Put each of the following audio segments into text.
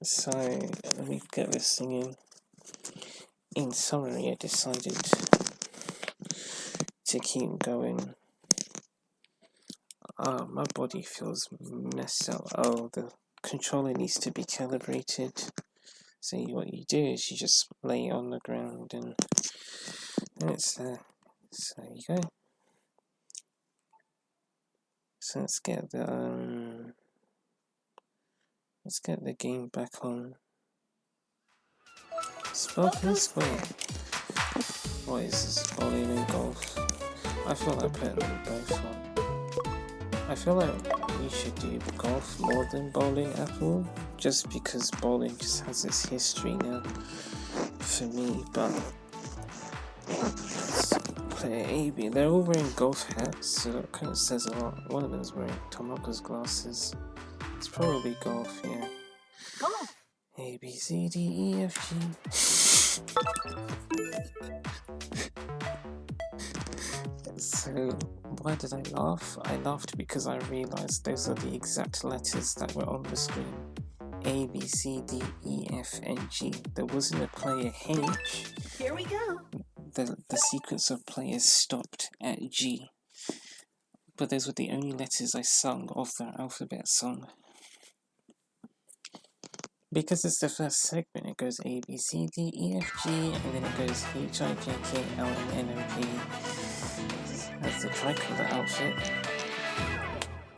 So let me get this thing in. In summary, I decided to keep going. My body feels messed up. Oh, the controller needs to be calibrated. So what you do is you just lay it on the ground and it's there. So there you go. So let's get the game back on. Spoken Square. What is this? Bowling and golf? I feel like putting them both on. I feel like we should do golf more than bowling at all, just because bowling just has its history now for me, but let's play AB. They're all wearing golf hats, so that kind of says a lot. One of them is wearing Tomoka's glasses. It's probably golf, yeah. Golf. A, B, C, D, E, F, G. So, why did I laugh? I laughed because I realised those are the exact letters that were on the screen. A, B, C, D, E, F, and G. There wasn't a player H. Here we go. The sequence of players stopped at G. But those were the only letters I sung of the alphabet song. Because it's the first segment, it goes A, B, C, D, E, F, G, and then it goes H, I, J, K, L, M, N, O, P. That's the tricolor outfit.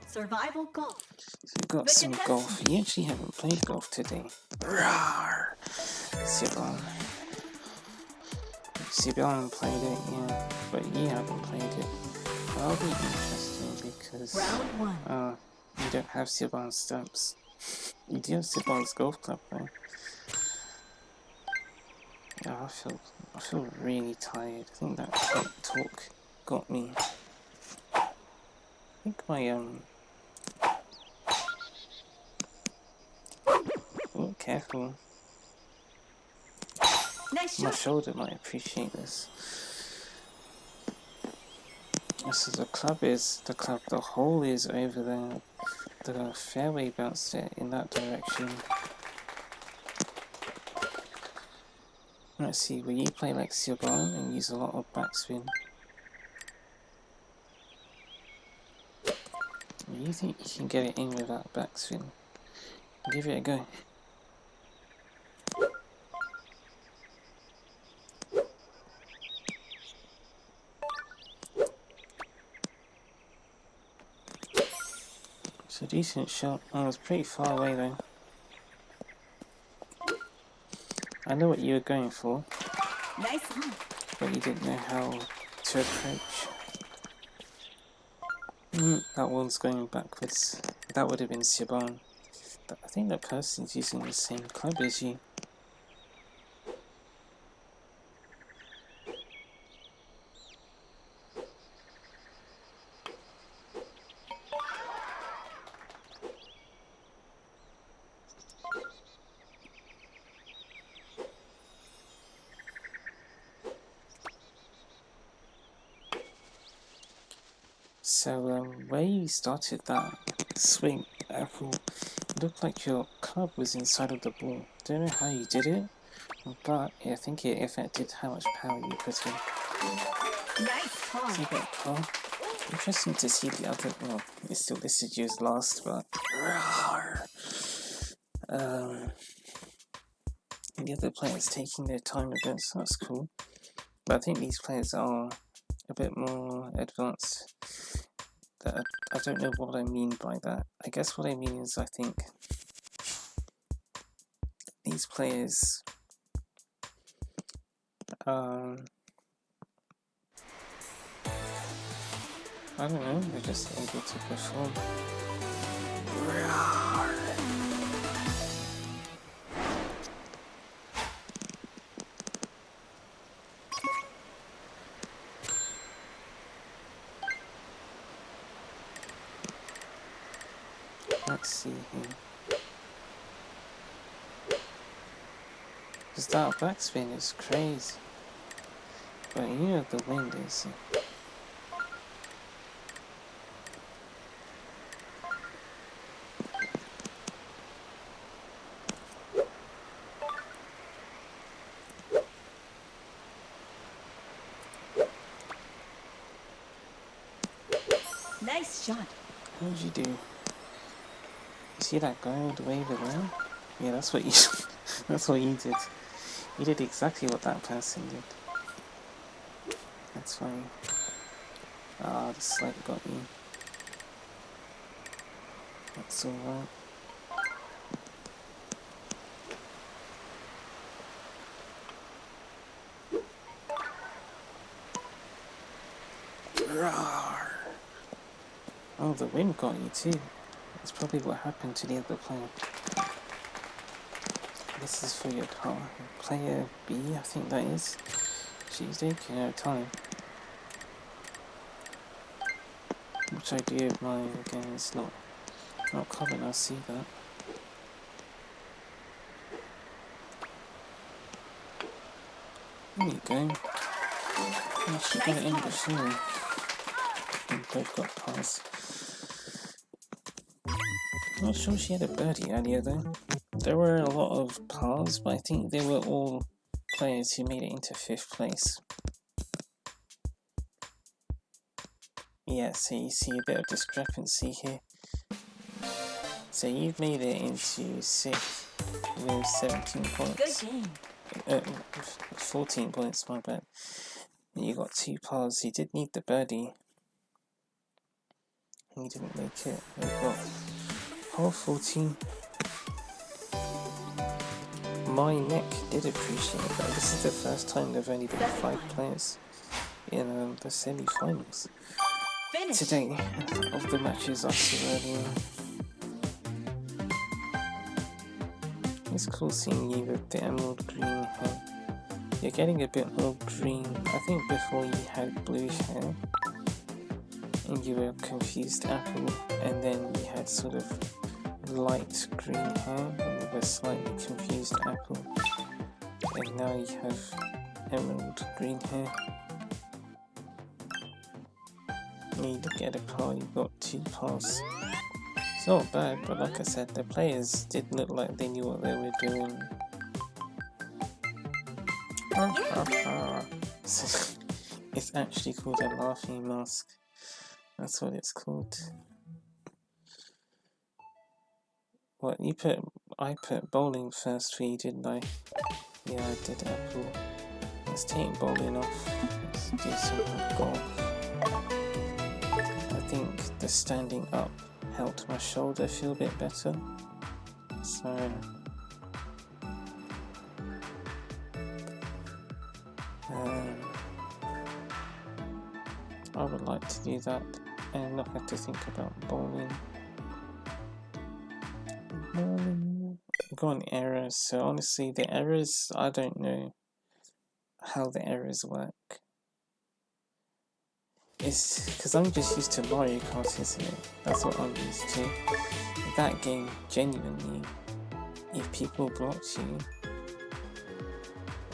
Survival golf. So we've got some golf. You actually haven't played golf today. Rawr! Sibyl played it, yeah. But you haven't played it. That'll be interesting because... Round one. You don't have Siobhan's stamps. You do have Siobhan's golf club though. Yeah, I feel really tired. I think that talk got me. I think my oh, careful. Nice My shot. shoulder might appreciate this. So the hole is over there. The fairway bounced it in that direction. Let's see, will you play like Siobhan and use a lot of backspin? You think you can get it in without backspin? Give it a go. It's a decent shot. Oh, it's pretty far away though. I know what you were going for. Nice one. But you didn't know how to approach. That one's going backwards. That would have been Siobhan. I think that person's using the same club as you. So, where you started that swing, Apple, it looked like your club was inside of the ball. Don't know how you did it, but I think it affected how much power you put in. Nice ball. See that car? Interesting to see the other. Well, it's still listed you as last, but the other players taking their time a bit, so that's cool. But I think these players are a bit more advanced. I don't know what I mean by that. I guess what I mean is I think these players I don't know, they're just able to perform. Let's see here. Because that backspin is crazy. But you know the wind is. Nice shot. What did you do? You see that guy all the way over there? Yeah, that's what you that's what you did. You did exactly what that person did. That's fine. Ah, the slide got you. That's alright. Roar! Oh, the wind got you too. That's probably what happened to the other player. This is for your player B, I think that is. She's taking her time. Which I do admire. Again, it's not common, I see that. There you go. Oh, she got it in before. We both got past. Not sure she had a birdie earlier though. There were a lot of pars, but I think they were all players who made it into 5th place. Yeah, so you see a bit of discrepancy here. So you've made it into 6th with 17 points. Good game. 14 points, my bad. You got 2 pars. You did need the birdie. You didn't make it. You got hole 14. My neck did appreciate it, but this is the first time there've only been 5 players in the semi-finals. Today, of the matches I saw earlier. It's cool seeing you with the emerald green hair. You're getting a bit more green. I think before you had blue hair and you were confused apple, and then you had sort of light green hair and you were slightly confused apple, and now you have emerald green hair. You did get a par, you got 2 pars. It's not bad, but like I said, the players did look like they knew what they were doing. It's actually called a laughing mask. That's what it's called. What, I put bowling first for you, didn't I? Yeah, I did apple. Let's take bowling off. Let's do some golf. I think the standing up helped my shoulder feel a bit better. So I would like to do that and not have to think about bowling. Go on errors. So honestly, the errors, I don't know how the errors work. It's because I'm just used to Mario Kart, isn't it? That's what I'm used to. That game, genuinely, if people blocked you,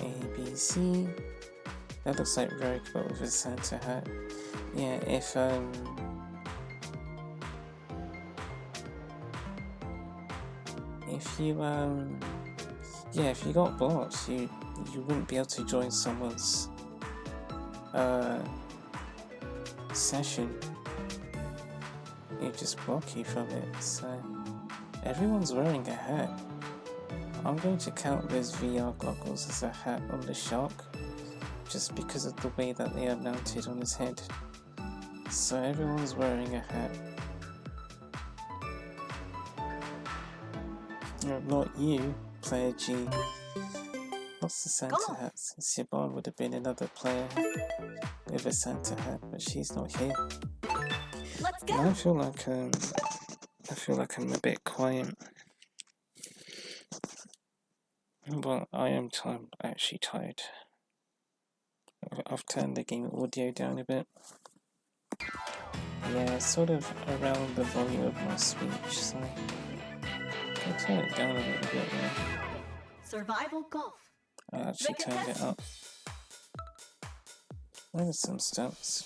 A, B, C, that looks like Rogue but with a Santa hat. Yeah, if you got blocked, you wouldn't be able to join someone's session. It just block you from it. So everyone's wearing a hat. I'm going to count those VR goggles as a hat on the shark, just because of the way that they are mounted on his head. So everyone's wearing a hat. No, not you, player G. What's the Santa hat? Siobhan would have been another player with a Santa hat, but she's not here. Let's go. And I feel like I'm a bit quiet. Well, I am actually tired. I've turned the game audio down a bit. Yeah, sort of around the volume of my speech, so I'll turn it down a little bit now. Survival golf. I actually turned it up. There's some stats.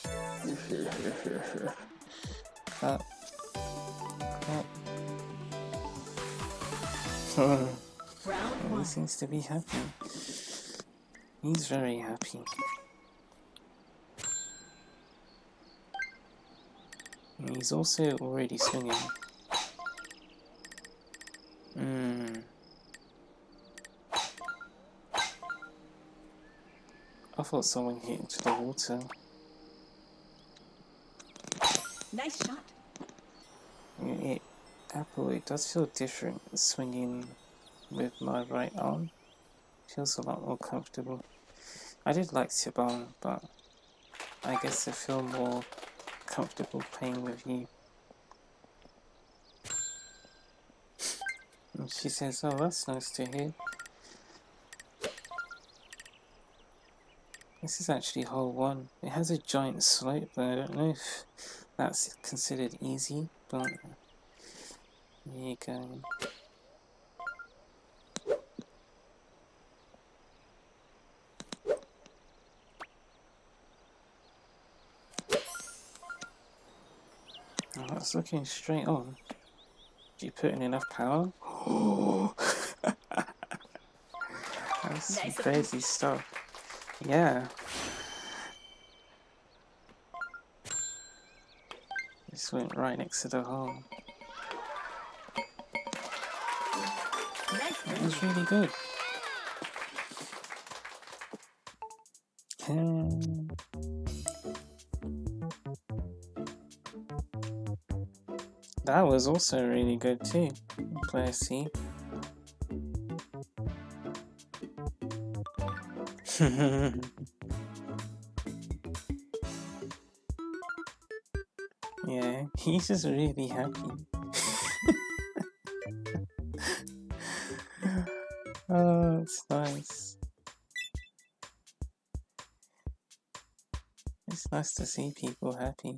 Cut. He seems to be happy. He's very happy. And he's also already swinging. I thought someone hit into the water. Nice shot. Apple, it does feel different swinging with my right arm. Feels a lot more comfortable. I did like Sibon, but I guess I feel more comfortable playing with you. And she says, oh, that's nice to hear. This is actually hole 1. It has a giant slope, but I don't know if that's considered easy, but there you go. Oh, that's looking straight on. Did you put in enough power? That's some Nice. crazy stuff. Yeah. This went right next to the hole. Nice. That was really good. That was also really good too. Player C. Yeah, he's just really happy. Oh, it's nice. It's nice to see people happy.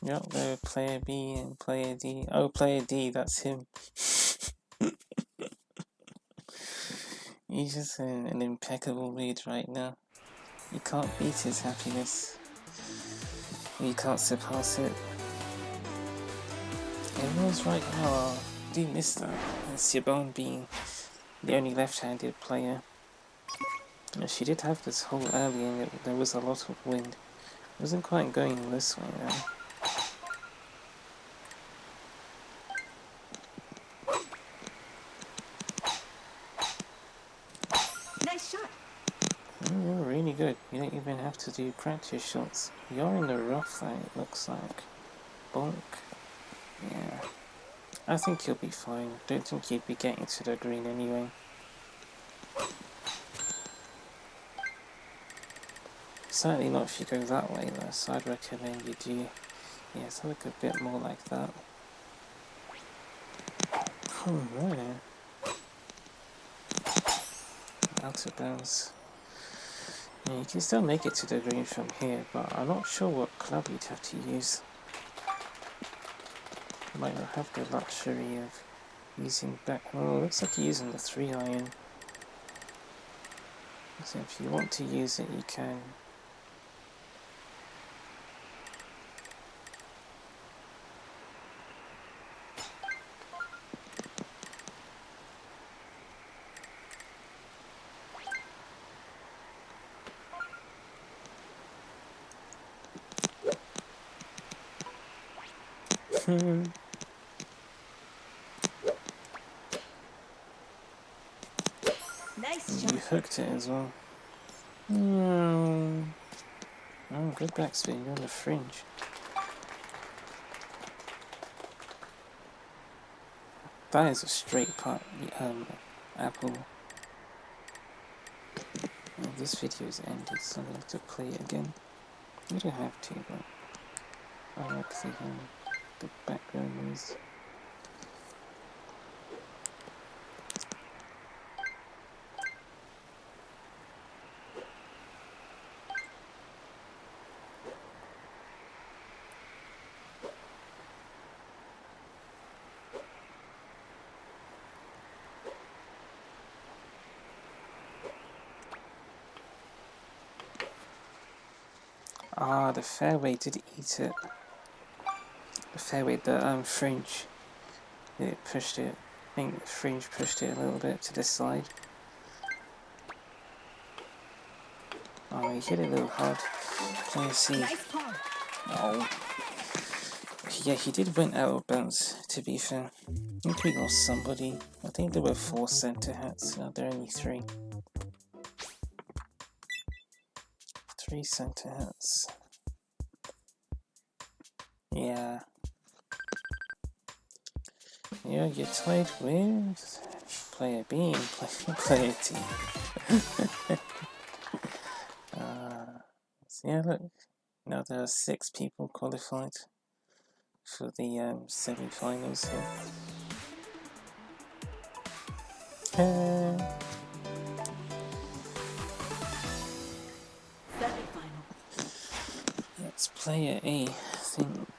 Yep, there were player B and player D. Oh, player D, that's him. He's just in an impeccable mood right now. You can't beat his happiness. You can't surpass it. Everyone's right now. I do miss that. And Sibon being the only left-handed player. She did have this hole early and there was a lot of wind. It wasn't quite going this way though. Nice shot. You're really good. You don't even have to do practice shots. You're in the rough though, it looks like. Bonk. Yeah. I think you'll be fine. Don't think you'd be getting to the green anyway. Certainly not if you go that way though, so I'd recommend you do, yeah, something a bit more like that. Oh, right. Out of bounds. Yeah, you can still make it to the green from here, but I'm not sure what club you'd have to use. You might not have the luxury of using back. Oh, looks like you're using the 3-iron. So if you want to use it, you can. Nice You shot. hooked it as well. Oh, good backspin, you're on the fringe. That is a straight putt, Apple. Well, this video is ended, so I'm going to have to play it again. You don't have to, but I like the background noise. Ah, the fairway did eat it. The fairway, the fringe, it pushed it. I think the fringe pushed it a little bit to the side. Oh, he hit it a little hard. Player C. Nice par. Oh. Yeah, he did went out of bounds, to be fair. I think we lost somebody. I think there were 4 centre hats. Now there are only 3. 3 centre hats. Yeah. Yeah, you're tied with player B and player T. So yeah, look. Now there are 6 people qualified for the semi-finals here. Semi-final. That's player A, I think.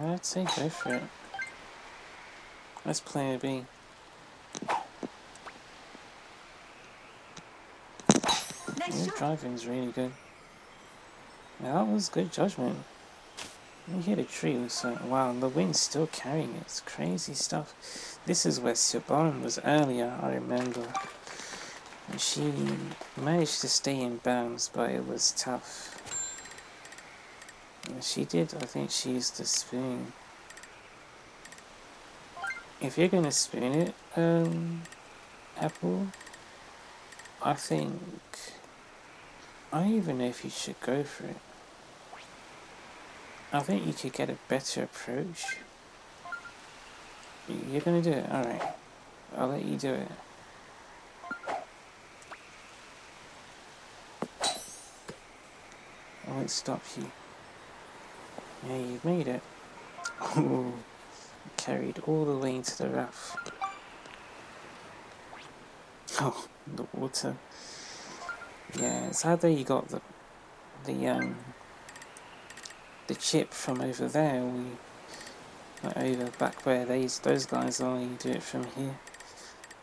I'd say go for it. That's player B. Nice Your shot. driving's really good. Yeah, that was good judgment. You hit a tree, so wow, and the wind's still carrying it. It's crazy stuff. This is where Siobhan was earlier, I remember. And she managed to stay in bounds, but it was tough. And she did, I think she used the spoon. If you're gonna spoon it, Apple, I think I don't even know if you should go for it. I think you could get a better approach. You're gonna do it? Alright. I'll let you do it. I won't stop you. Yeah, you've made it. Oh, carried all the way into the rough. Oh, the water. Yeah, it's either you got the chip from over there, or you over back where those guys are. You do it from here.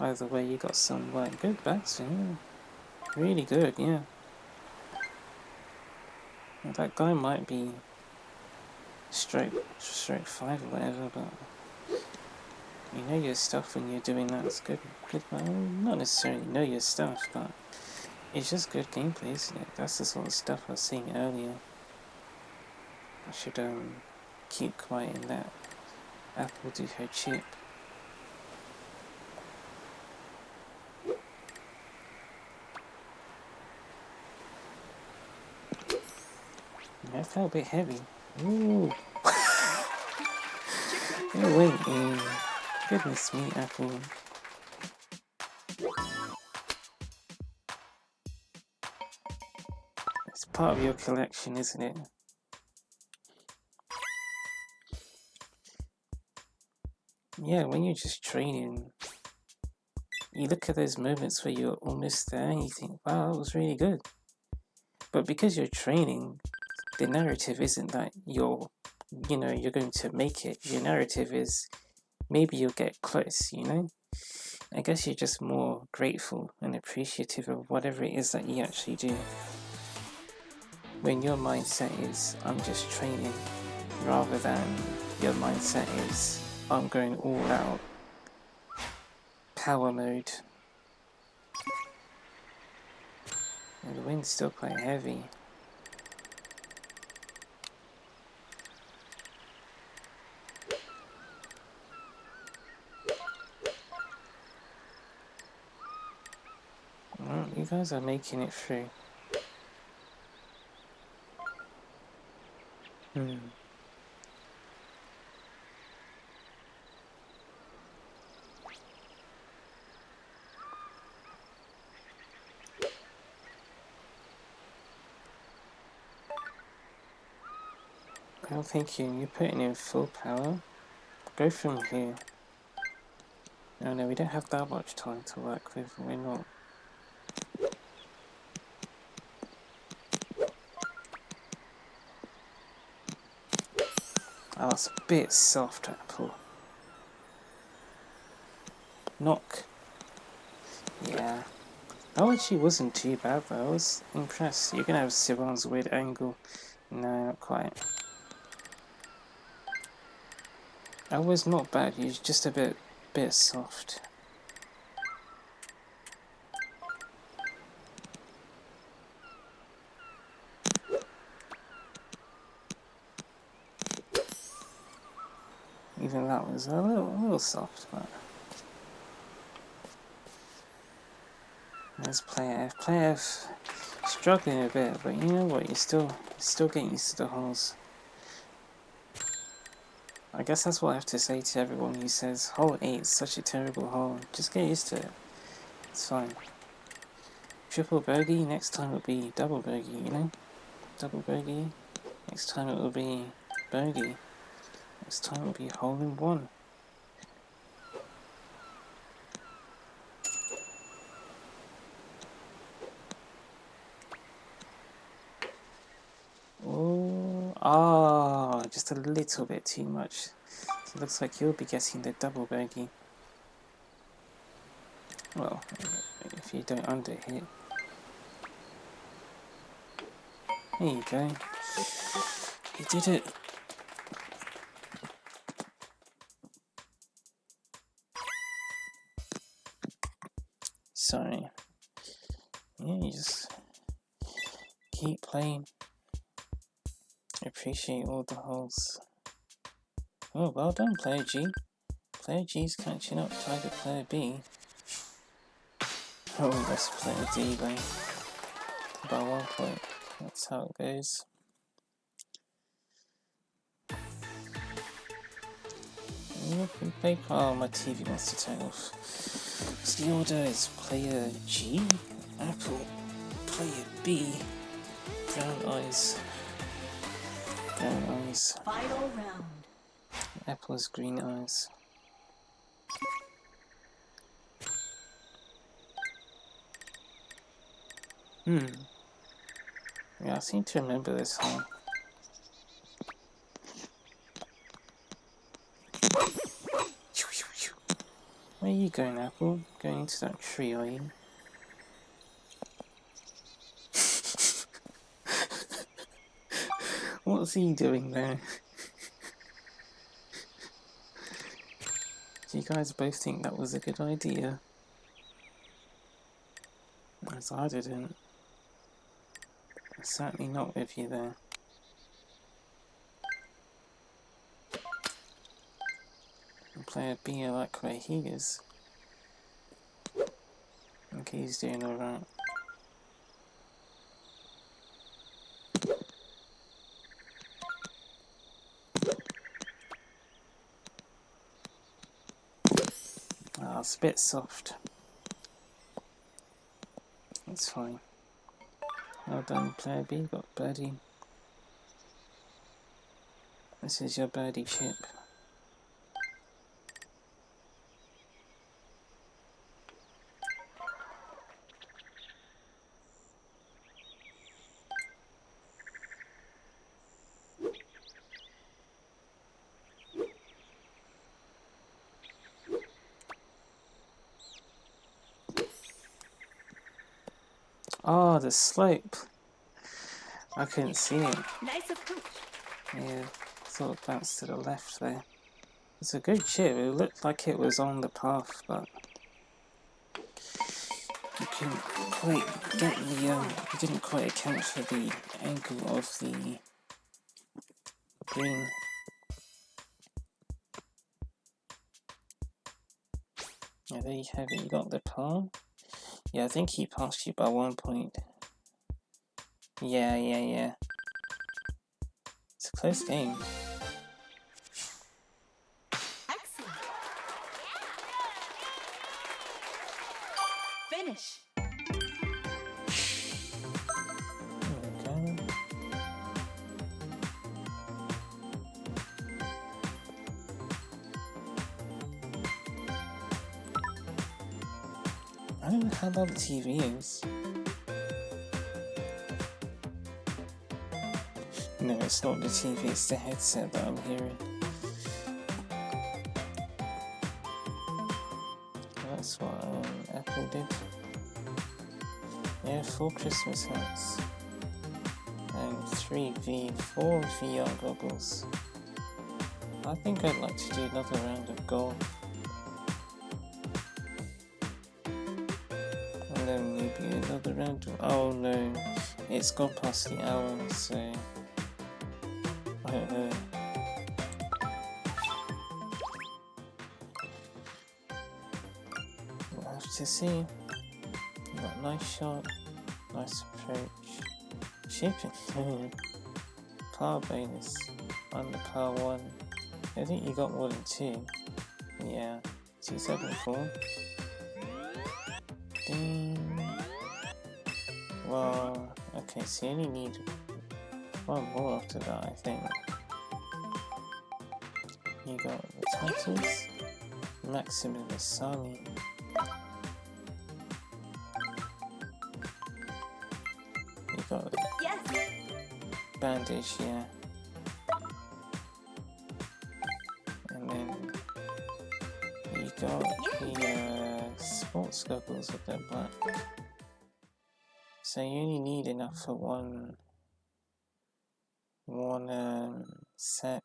Either way, you got some good backswing. Yeah. Really good, yeah. Well, that guy might be stroke 5 or whatever, but you know your stuff when you're doing that. It's good. Well, not necessarily know your stuff, but it's just good gameplay, isn't it? That's the sort of stuff I was saying earlier. I should keep quiet and let Apple do her chip. That felt a bit heavy. Ooh. It went in. Goodness me, Apple. It's part of your collection, isn't it? Yeah, when you're just training, you look at those moments where you're almost there and you think, wow, that was really good. But because you're training, the narrative isn't that you're going to make it. Your narrative is maybe you'll get close, you know? I guess you're just more grateful and appreciative of whatever it is that you actually do. When your mindset is, I'm just training, rather than your mindset is, I'm going all out. Power mode. And the wind's still quite heavy. Well, you guys are making it through. I'm thinking you're putting in full power. Go from here. No, we don't have that much time to work with. We're not. Oh, it's a bit soft, Apple. Knock. Yeah. That actually wasn't too bad though. I was impressed. You're gonna have Sivan's weird angle. No, not quite. I was not bad, he's just a bit soft. Even that was a little soft, but there's Player F. Player F struggling a bit, but you know what? You're still getting used to the holes. I guess that's what I have to say to everyone who says hole 8 is such a terrible hole. Just get used to it. It's fine. Triple bogey, next time it'll be double bogey, you know? Double bogey. Next time it will be bogey. Next time it will be hole in one. Oh, just a little bit too much. So it looks like you'll be getting the double bogey. Well, if you don't underhit. There you go. You did it. Sorry. Yeah, you just keep playing. Appreciate all the holes. Oh, well done, Player G. Player G's catching up to Player B. Oh, that's Player D though. By 1 point. That's how it goes. If we play, oh, my TV wants to turn off. So the order is Player G, Apple, Player B, Brown Eyes, Brown Eyes. Final round. Apple's Green Eyes. Yeah, I seem to remember this one. Where are you going, Apple? Going into that tree, are you? What's he doing there? Do you guys both think that was a good idea? As I didn't. I'm certainly not with you there. And Player B, I like where he is. Okay, he's doing alright. Ah, it's a bit soft. It's fine. Well done, Player B, got birdie. This is your birdie chip. Oh, the slope. I couldn't see it. Nice approach. Yeah, sort of bounced to the left there. It's a good chip. It looked like it was on the path, but you couldn't quite get the you didn't quite account for the angle of the green. Yeah, there you have it. You got the par. Yeah, I think he passed you by 1 point. Yeah. It's a close game. Excellent. Finish. Okay. I don't know how loud the TV is. No, it's not the TV, it's the headset that I'm hearing. That's what Apple did. Yeah, 4 Christmas hats. and 3v4 VR goggles. I think I'd like to do another round of golf. And then maybe another round of... Oh no, it's gone past the hour, so... I don't know. We'll have to see. Got a nice shot, nice approach. Shipping. Power bonus on the power 1. I think you got more than 2. Yeah, 274. Ding. Well, okay, so you only need one more after that, I think. You got the titles, Maximum Asami. You got Yes. bandage, yeah. And then you got the sports goggles with the black. So you only need enough for one set.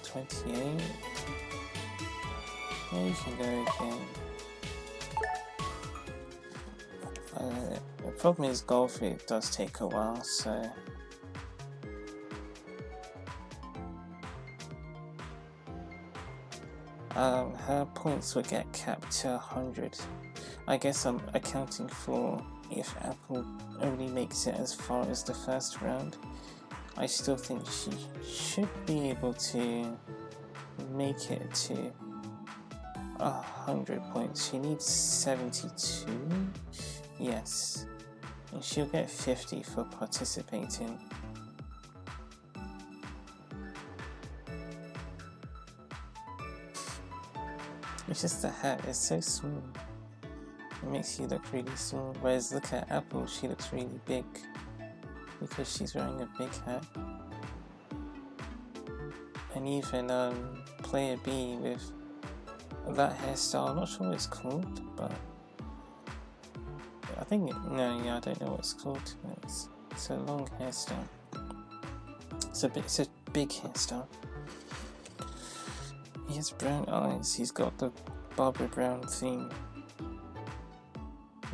28. Yeah, you can go again. The problem is golf, it does take a while, so her points will get capped to 100. I guess I'm accounting for if Apple only makes it as far as the first round. I still think she should be able to make it to 100 points. She needs 72. Yes, and she'll get 50 for participating. It's just the hat, it's so small. It makes you look really small, whereas look at Apple, she looks really big because she's wearing a big hat. And even Player B with that hairstyle, I'm not sure what it's called, but I think, I don't know what it's called. It's a long hairstyle. It's a big hairstyle. He has brown eyes. He's got the Barbara Brown theme.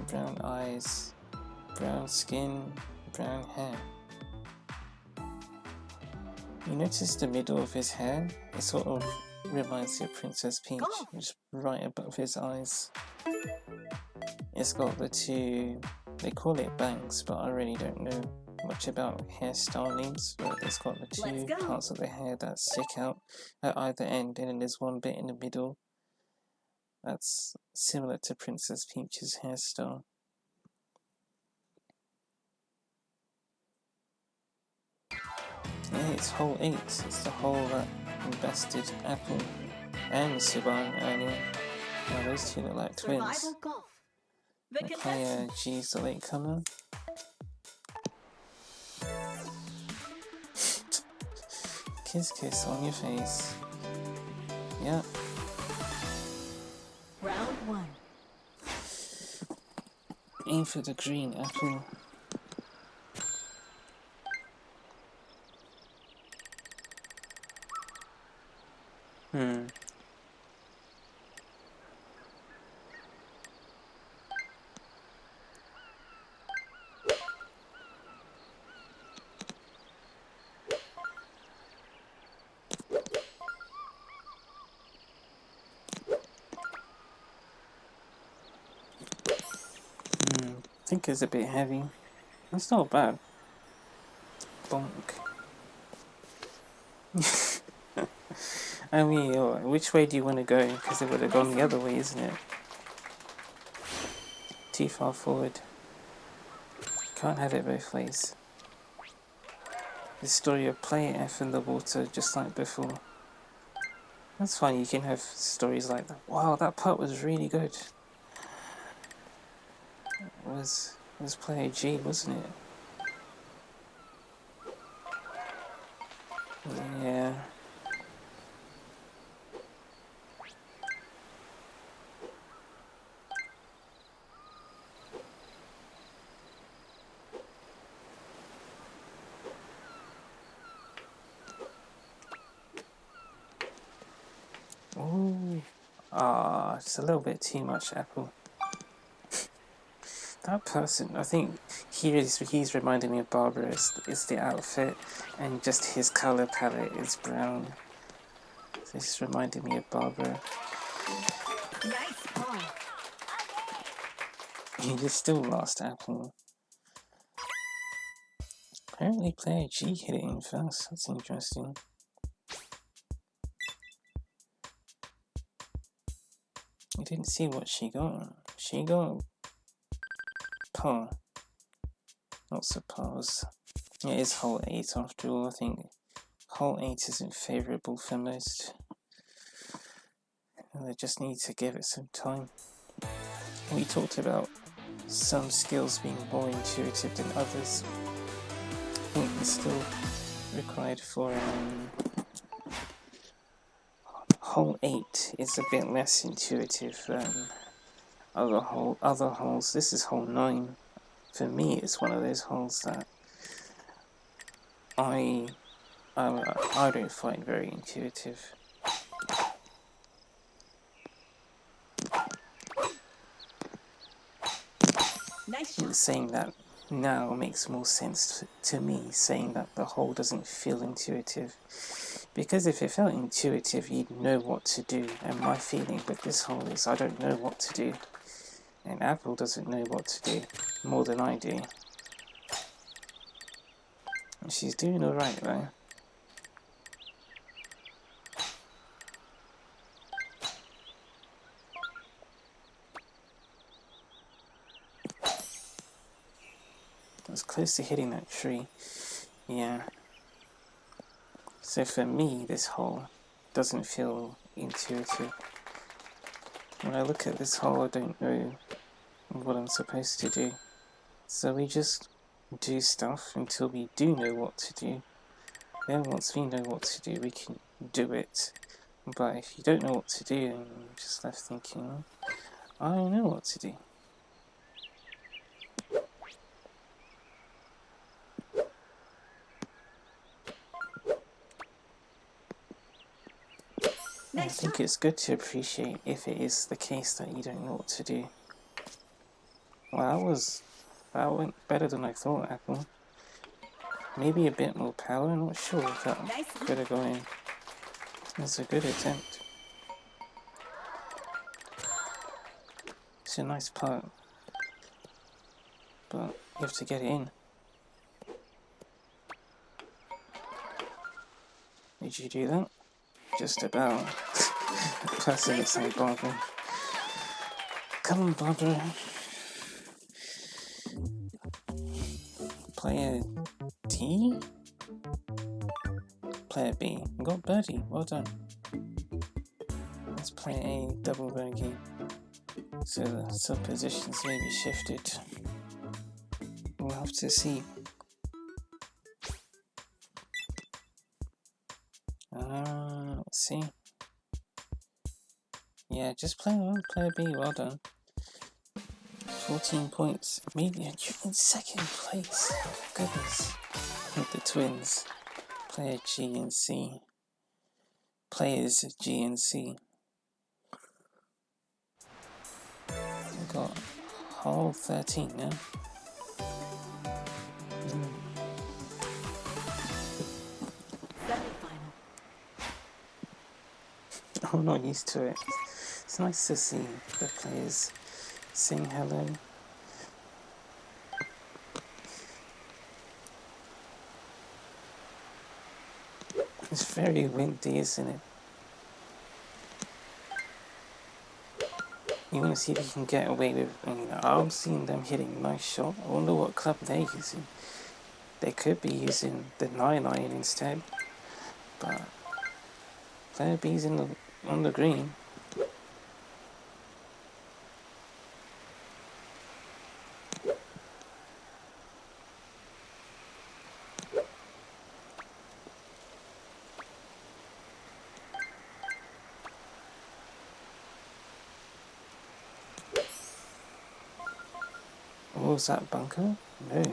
Brown eyes, brown skin, brown hair. You notice the middle of his hair? It sort of reminds you of Princess Peach, just right above his eyes. It's got the two, they call it bangs, but I really don't know much about hairstyle names, but it's got the two parts of the hair that stick out at either end, and then there's one bit in the middle that's similar to Princess Peach's hairstyle. Yeah, it's hole 8. It's the hole that invested Apple and Suban earlier. Now those two look like twins. Survival golf. The Okay, contestant. G's the latecomer. Kiss kiss on your face. Yeah. Round 1. Aim for the green, Apple. I think it's a bit heavy. That's not bad. Bonk. I mean, which way do you want to go? Because it would have gone the other way, isn't it? Too far forward. Can't have it both ways. The story of play F in the water, just like before. That's fine, you can have stories like that. Wow, that putt was really good. It was player G, wasn't it? Yeah. Ah, it's a little bit too much, Apple. That person, I think he's reminding me of Barbara. It's the outfit, and just his color palette is brown. This is reminding me of Barbara. Nice ball. He just still lost, Apple. Apparently player G hit it in first. That's interesting. I didn't see what she got. She got par. Not suppose. It is hole 8 after all. I think hole 8 isn't favourable for most. And they just need to give it some time. We talked about some skills being more intuitive than others. I think it's still required for hole 8 is a bit less intuitive than other holes. This is hole 9. For me, it's one of those holes that I don't find very intuitive. Nice shot. Saying that now makes more sense to me, saying that the hole doesn't feel intuitive. Because if it felt intuitive, you'd know what to do. And my feeling with this hole is I don't know what to do. And Apple doesn't know what to do more than I do. And she's doing alright though. I was close to hitting that tree. Yeah. So for me, this hole doesn't feel intuitive. When I look at this hole, I don't know what I'm supposed to do. So we just do stuff until we do know what to do. Then once we know what to do, we can do it. But if you don't know what to do, then you're just left thinking, I don't know what to do. I think it's good to appreciate if it is the case that you don't know what to do. Well, that went better than I thought, Apple. Maybe a bit more power, I'm not sure if that could have gone in. It's a good attempt. It's a nice putt, but you have to get it in. Did you do that? Just about. Person is like Barbara. Come on, Barbara. Player D? Player B. Got birdie. Well done. Let's play a double bogey. So the sub positions may be shifted. We'll have to see. Let's see. Yeah, just play one, player B, well done. 14 points. Maybe you're in second place. Goodness. With the twins. Player G and C. Players G and C. We've got hole 13 now. I'm not used to it. It's nice to see the players sing hello. It's very windy, isn't it? You want to see if you can get away with. I'm seeing them hitting a nice shot. I wonder what club they're using. They could be using the 9-iron instead. But player B's on the green. What was that, bunker? No.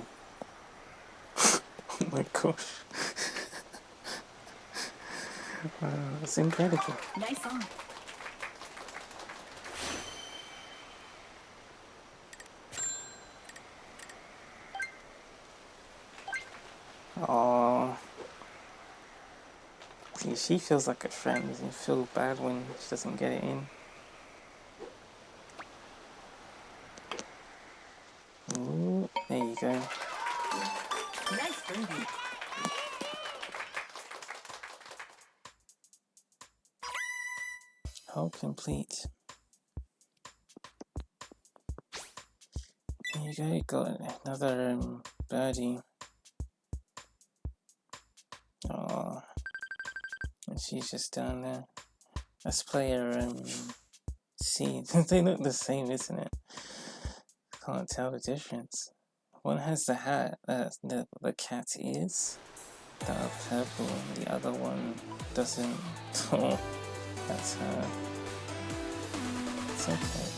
Oh my gosh. Wow, that's incredible. Nice on. she feels like a friend. You feel bad when she doesn't get it in. Ooh, there you go. Nice birdie. Hole complete. There you go, got another birdie. Oh, and she's just down there. Let's play her C. They look the same, isn't it? Can't tell the difference. One has the hat, the cat ears that are purple, and the other one doesn't. Oh, that's her. It's okay.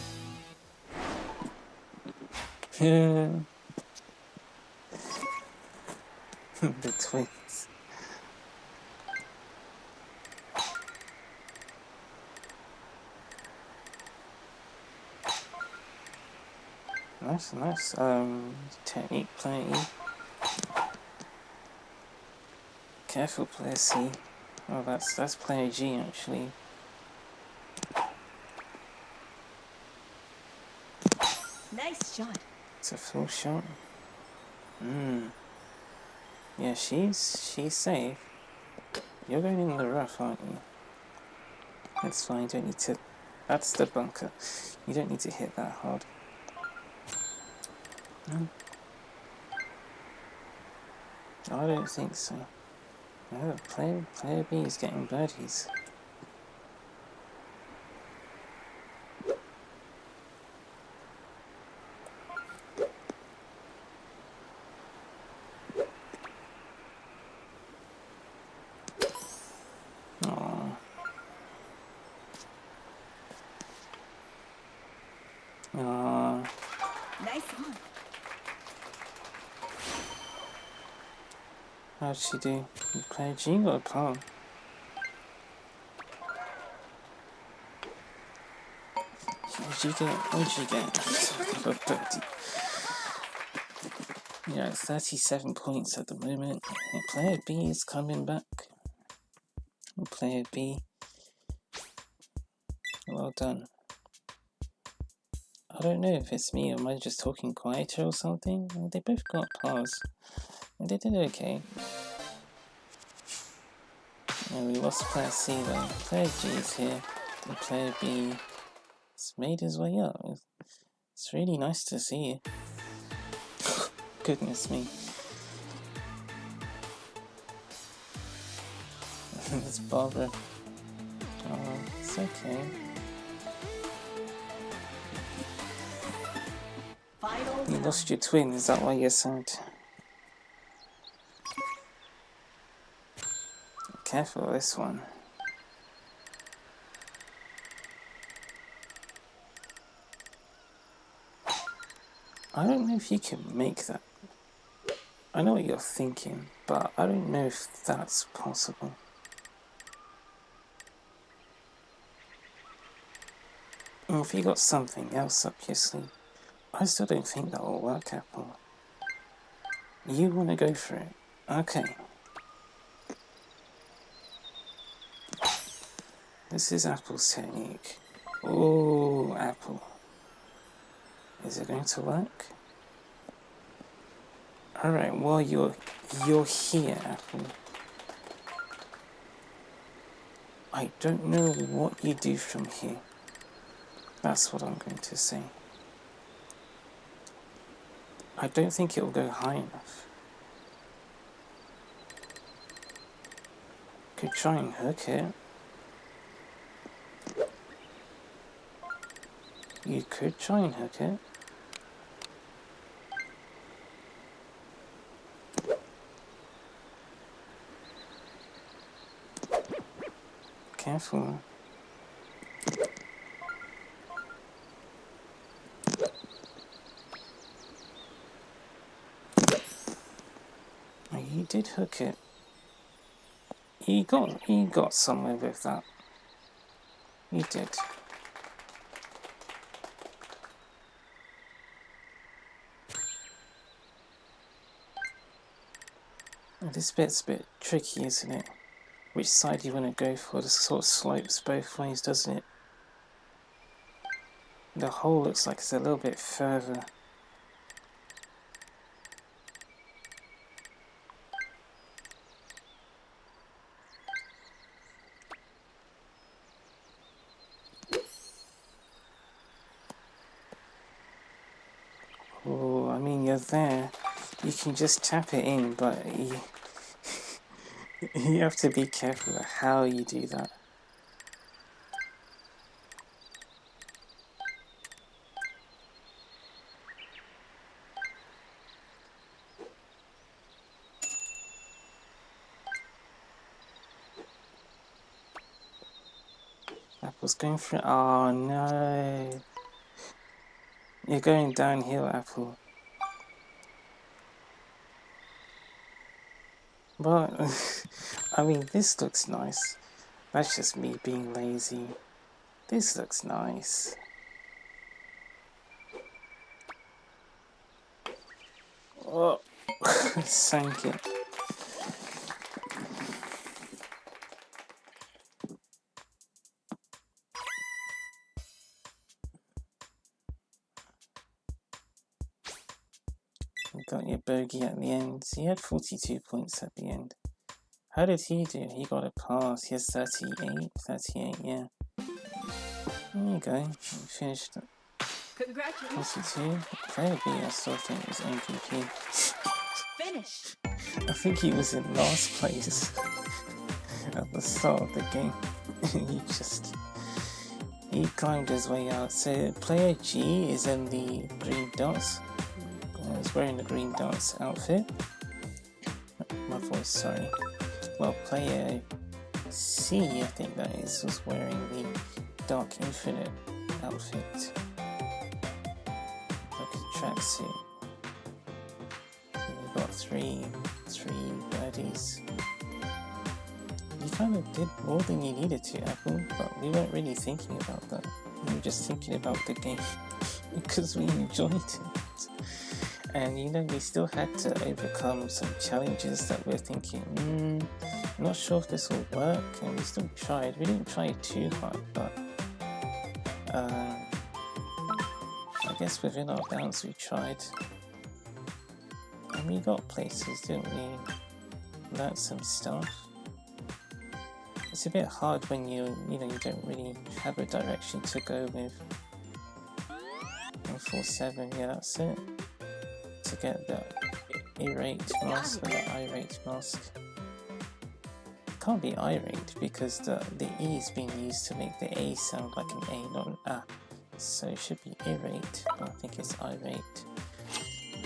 The twins. Nice. Technique plenty. Careful, player C. Oh, that's player G actually. Nice shot. It's a full shot. Yeah, she's safe. You're going in the rough, aren't you? That's fine. You don't need to. That's the bunker. You don't need to hit that hard. No. I don't think so. No, player B is getting birdies. Aww. Aww. Nice one. How'd she do? Player G got a par. What'd you get? A birdie. Yeah, 37 points at the moment. And player B is coming back. Player B. Well done. I don't know if it's me or am I just talking quieter or something. They both got pars. And they did okay. And we lost player C though. Player G is here. And player B has made his way up. It's really nice to see you. Goodness me. It's Barbara. Oh, it's okay. Final You round. lost your twin, is that why you're sad? Careful with this one. I don't know if you can make that. I know what you're thinking, but I don't know if that's possible. Or if you got something else up your sleeve, I still don't think that will work, Apple. You want to go for it? Okay. This is Apple's technique. Oh, Apple. Is it going to work? Alright, well, you're here, Apple. I don't know what you do from here. That's what I'm going to say. I don't think it'll go high enough. Could try and hook it. You could try and hook it. Careful. Oh, you did hook it. You got somewhere with that. You did. This bit's a bit tricky, isn't it? which side you want to go for. This sort of slopes both ways, doesn't it? The hole looks like it's a little bit further. Oh, I mean, you're there. You can just tap it in, but you have to be careful of how you do that. Apple's going for it. Oh no. You're going downhill, Apple. But, I mean, this looks nice. That's just me being lazy. This looks nice. Oh, sank it. You got your bogey at the end. He had 42 points at the end. How did he do? He got a pass. He has 38. 38, yeah. There you go. You finished it. Congratulations. 42. Player B, I still think was MVP. Finish. I think he was in last place at the start of the game. He climbed his way out. So player G is in the green dots. He's wearing the green dots outfit. My voice, sorry. Well, player C, I think that is, was wearing the Dark Infinite outfit. Like a tracksuit. We've got three birdies. You kind of did more than you needed to, Apple, but we weren't really thinking about that. We were just thinking about the game because we enjoyed it. And you know, we still had to overcome some challenges that we're thinking, I'm not sure if this will work, and we still tried. We didn't try too hard, but I guess within our bounds we tried. And we got places, didn't we? Learned some stuff. It's a bit hard when you don't really have a direction to go with. 147, yeah, that's it. To get the irate mask or the irate mask. Can't be irate because the E is being used to make the A sound like an A, not an A. So it should be irate, but I think it's irate.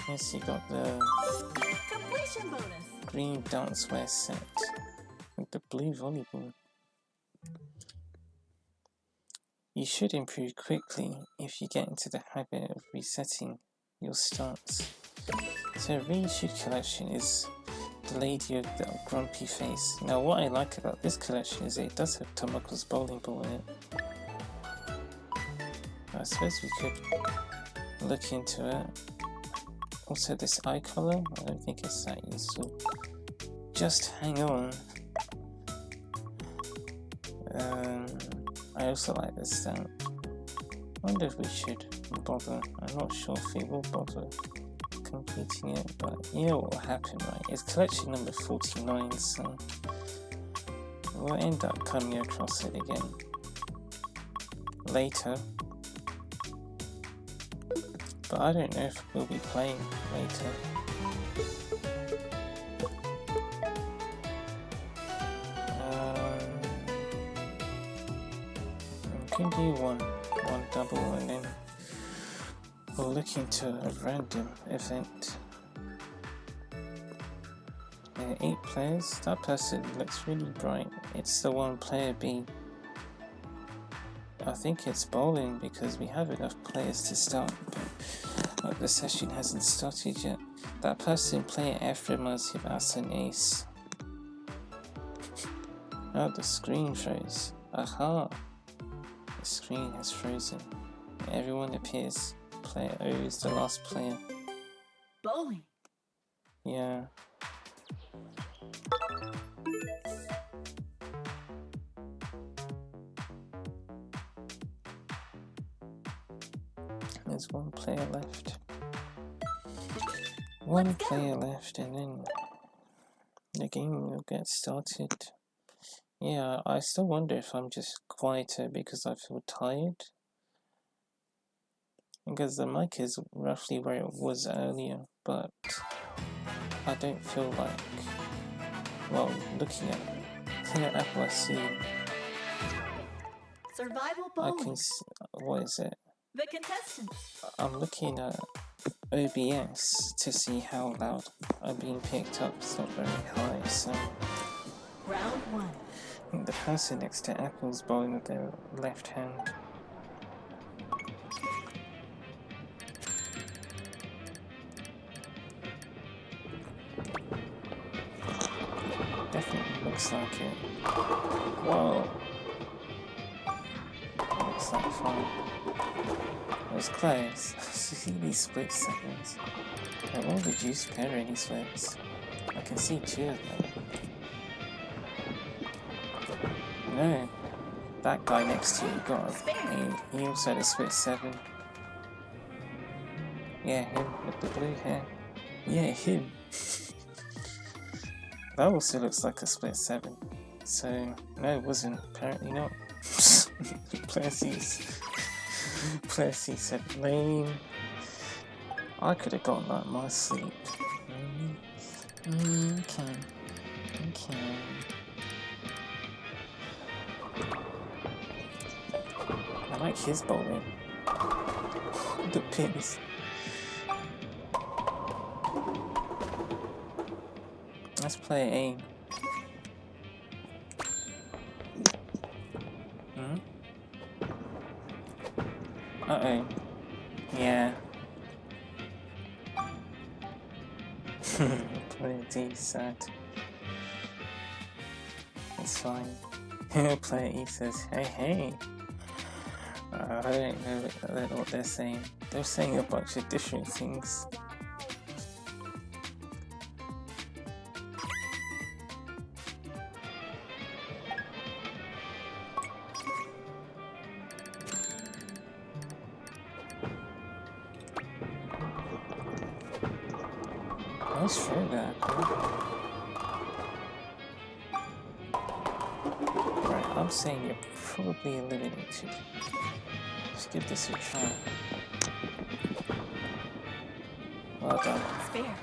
Yes, you got the Completion bonus. green dancewear set with the blue volleyball. You should improve quickly if you get into the habit of resetting your starts. So reissue collection is the lady with the grumpy face. Now what I like about this collection is it does have Tomoko's bowling ball in it. I suppose we could look into it. Also this eye colour, I don't think it's that useful. Just hang on. I also like this stamp. I wonder if we should bother. I'm not sure if we will bother completing it, but you know what will happen, right? It's collection number 49, so we'll end up coming across it again later. But I don't know if we'll be playing later. We can do one double and then we'll look into a random event. 8 players. That person looks really bright. It's the one player B. I think it's bowling because we have enough players to start, but the session hasn't started yet. That person player F reminds me of us an ace. Oh, the screen froze. Aha! The screen has frozen. Everyone appears. Player O is the last player. Bowling. Yeah. There's one player left. One player left, and then the game will get started. Yeah, I still wonder if I'm just quieter because I feel tired. Because the mic is roughly where it was earlier, but I don't feel like, well, looking at Apple, I see, Survival I bowling. can see, what is it? The contestants. I'm looking at OBS to see how loud I'm being picked up. It's not very high, so Round 1. the person next to Apple's bowling with their left hand. Definitely looks like it. Whoa! Looks like fun. It was close. See these split seconds. I won't reduce pair any splits. I can see 2 of them. No, that guy next to you got he also had a split 7. Yeah, him with the blue hair. Yeah, him. That also looks like a split 7. So, no, it wasn't. Apparently not. Player C said lame. I could have gotten that in my sleep. Okay. I like his bowling. The pins. Let's play A. Uh-oh. Yeah. Player D sad. It's fine. Player E says, hey. I don't know what they're saying. They're saying a bunch of different things. Nice throw there. Right, I'm saying you're probably eliminated. Let's give this a try. Well done. Spare.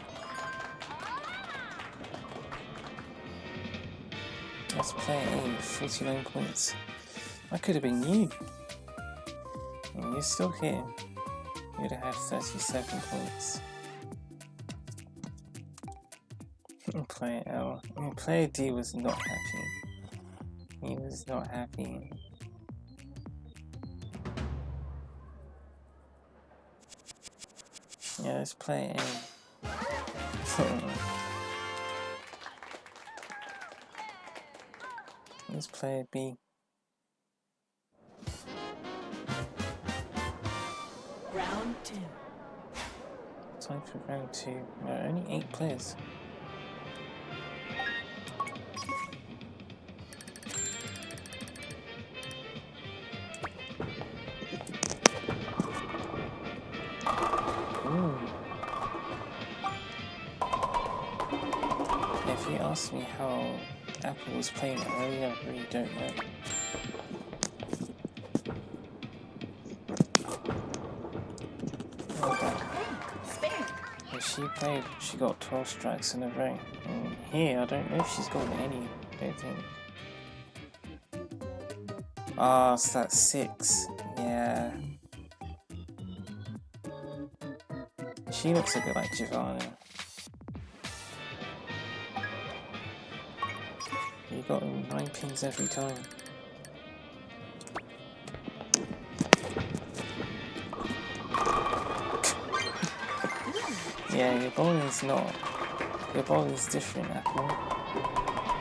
Let's play A, 49 points. That could have been you. And you're still here. You would have had 37 points. Player L. Player D was not happy. He was not happy. Yeah, let's play A. Let's play B. Round 2. Time for round 2. There are only 8 players. If you ask me how Apple was playing earlier, I really don't know. If she played, she got 12 strikes in a row. And here, I don't know if she's got any, I don't think. Ah, so that's 6. Yeah. She looks a bit like Giovanna. You got 9 pins every time. Yeah, your bowling's not. Your bowling's different, Apple.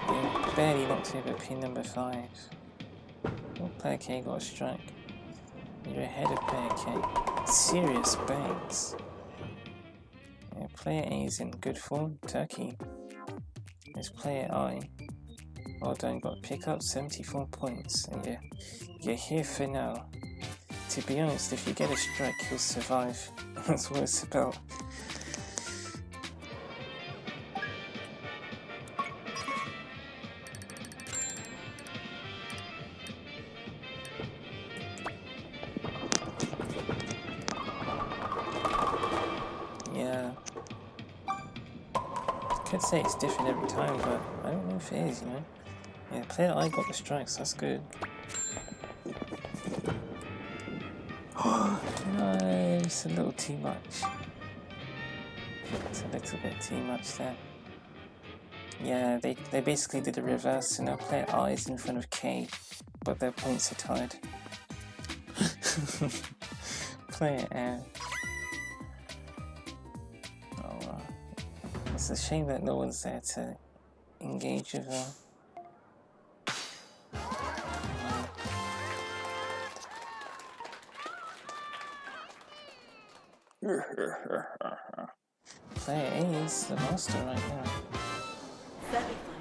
You barely knocked over pin number 5. Oh, player K got a strike. You're ahead of player K. Serious bangs. Yeah, player A is in good form. Turkey. It's player I. Well done, got pick up 74 points. And you're here for now. to be honest, if you get a strike, you'll survive. That's what it's about. Yeah. I could say it's different every time, but I don't know if it is, you know? Yeah, player I got the strikes, that's good. No, it's a little too much. It's a little bit too much there. Yeah, they basically did the reverse, so now player I is in front of K, but their points are tied. Player Air. Oh, it's a shame that no one's there to engage with her. Player A is the master right now. Semi-final.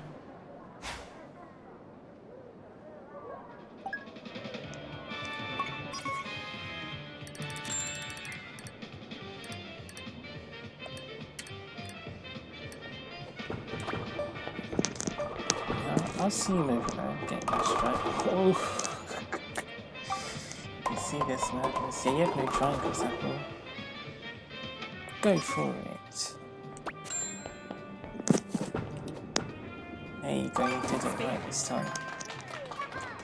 I'll see him over there getting a strike. Oh. You see this madness? Yeah, you have no triangles at all. Go for it. There you go, you did it right this time.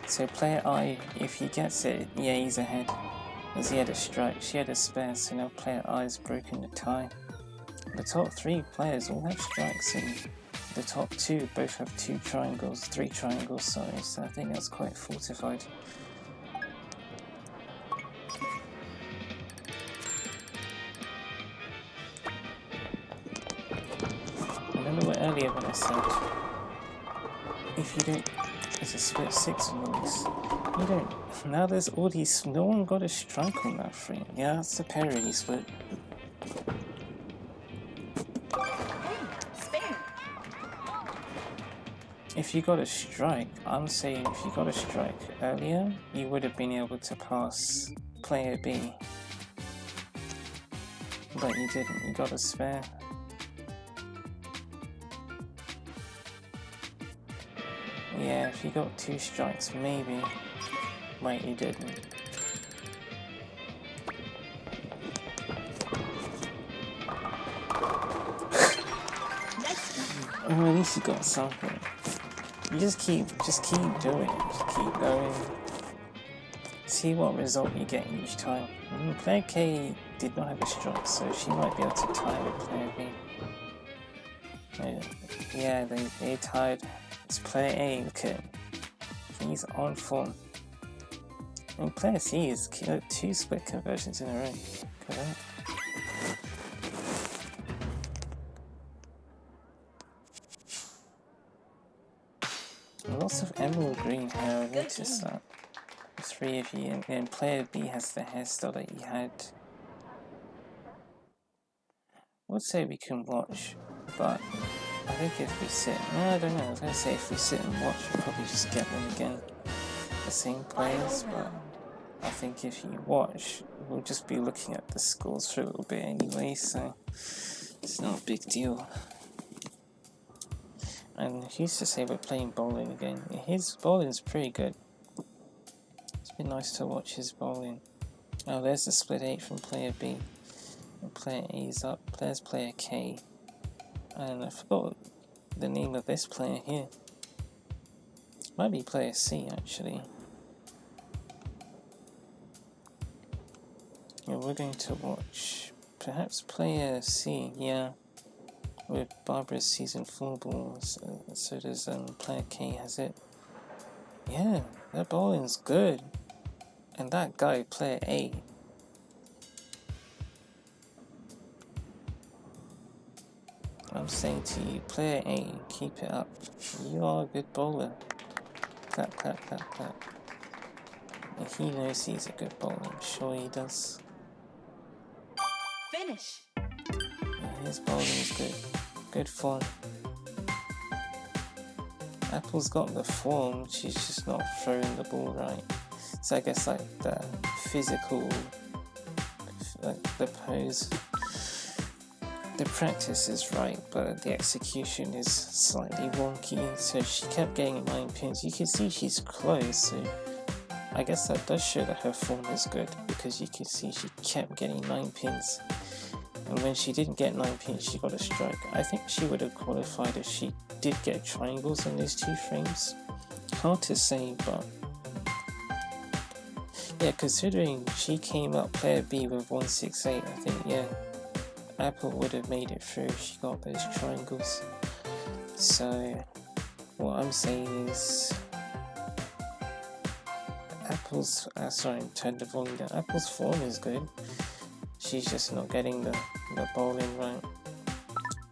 So player I, if he gets it, yeah, he's ahead. As he had a strike, she had a spare, so now player I's broken the tie. The top 3 players all have strikes, and the top 2 both have 2 triangles, 3 triangles, sorry, so I think that's quite fortified. Remember earlier when I said, if you don't, it's a split 6 rules, you don't, now there's all these, no one got a strike on that frame. Yeah, it's a parity split. If you got a strike, I'm saying if you got a strike earlier, you would have been able to pass player B. But you didn't, you got a spare. Yeah, if you got 2 strikes, maybe. Wait, you didn't. Oh, at least you got something. You just keep doing it, just keep going. See what result you get each time. Player K did not have a strike, so she might be able to tie with player B. Yeah, they tied. It's player A, look at him. He's on form. And player C is 2 split conversions in a row. Look at that. Lots of emerald green hair, I noticed that. The 3 of you, and player B has the hairstyle that he had. I would say we can watch, but I think if we sit, no, I don't know, I was going to say if we sit and watch, we'll probably just get them again, the same players, but I think if you watch, we'll just be looking at the scores for a little bit anyway, so it's not a big deal. And he used to say we're playing bowling again. His bowling's pretty good. It's been nice to watch his bowling. Oh, there's the split 8 from player B. And player A's up. There's player K. And I forgot the name of this player here. Might be player C actually. Yeah, we're going to watch perhaps player C, yeah. With Barbara's season 4 balls, so does player K has it. Yeah, that bowling's good. And that guy, player A. I'm saying to you, player A, keep it up. You are a good bowler. Clap, clap, clap, clap. And he knows he's a good bowler, I'm sure he does. Finish. Yeah, his bowling is good. Good form. Apple's got the form, she's just not throwing the ball right. So I guess like the physical, the pose, the practice is right, but the execution is slightly wonky. So she kept getting 9 pins. You can see she's close, so I guess that does show that her form is good, because you can see she kept getting 9 pins. And when she didn't get 9 pins, she got a strike. I think she would have qualified if she did get triangles in these 2 frames. Hard to say, but yeah, considering she came up player B with 168, I think, yeah, Apple would have made it through if she got those triangles. So what I'm saying is Apple's turn the volume down. Apple's form is good. She's just not getting the bowling right.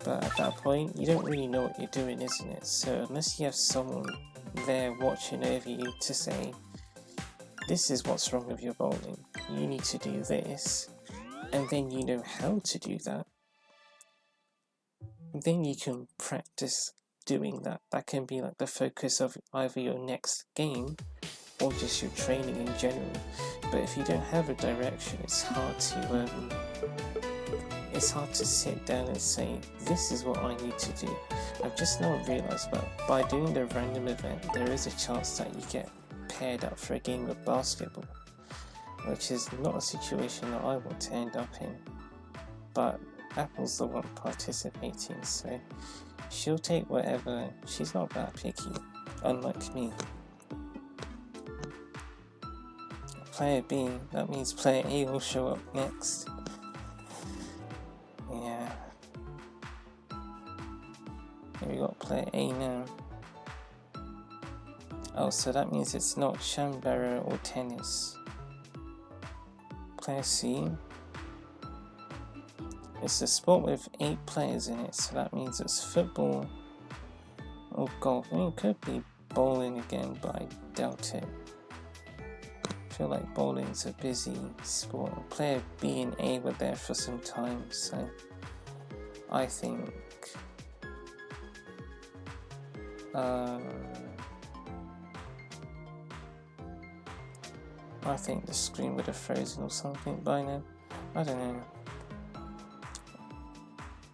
But at that point, you don't really know what you're doing, isn't it? So unless you have someone there watching over you to say, this is what's wrong with your bowling, you need to do this, and then you know how to do that, then you can practice doing that. That can be like the focus of either your next game or just your training in general. But if you don't have a direction, it's hard to sit down and say, this is what I need to do. I've just now realised that by doing the random event, there is a chance that you get paired up for a game of basketball, which is not a situation that I want to end up in. But Apple's the one participating, so she'll take whatever. She's not that picky, unlike me. Player B, that means player A will show up next. Yeah. Here we got player A now. Oh, so that means it's not Chambara or tennis. Player C. It's a sport with 8 players in it, so that means it's football or golf. I mean, it could be bowling again, but I doubt it. I feel like bowling's a busy sport. Player B and A were there for some time, so I think the screen would have frozen or something by now. I don't know.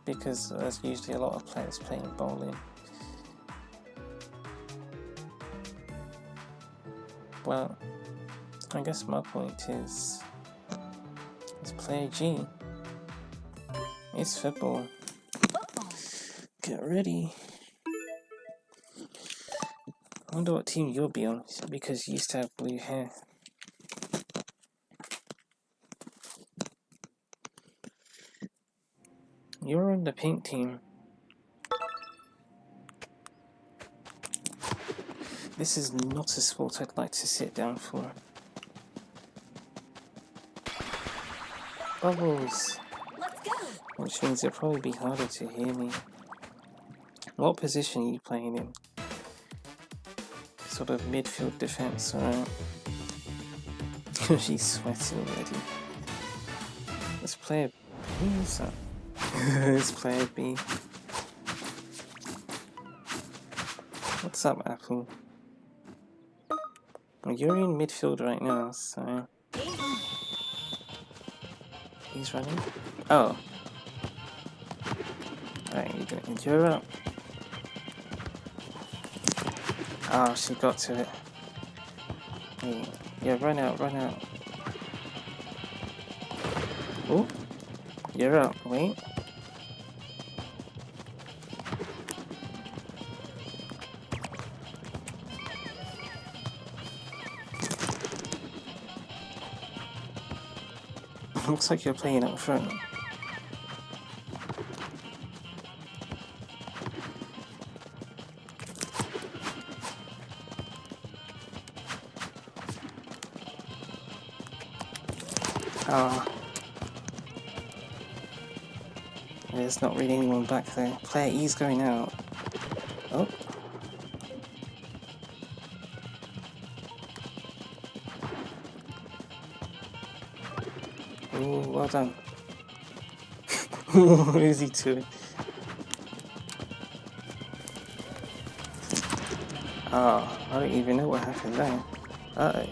Because there's usually a lot of players playing bowling. Well, I guess my point is player G. It's football. Get ready. I wonder what team you'll be on, because you used to have blue hair. You're on the pink team. This is not a sport I'd like to sit down for. Bubbles! Let's go. Which means it'll probably be harder to hear me. What position are you playing in? Sort of midfield defense, alright? She's sweating already. Let's play a... Who is that? Let's play a B. What's up, Apple? Well, you're in midfield right now, so... He's running? Oh. Alright, you're up. Oh, she got to it. Yeah, run out. Oh, you're up. Wait. Looks like you're playing up front. There's not really anyone back there. Player E's going out. Oh. Ooh, well done. What is he doing? Oh, I don't even know what happened there. Uh-oh.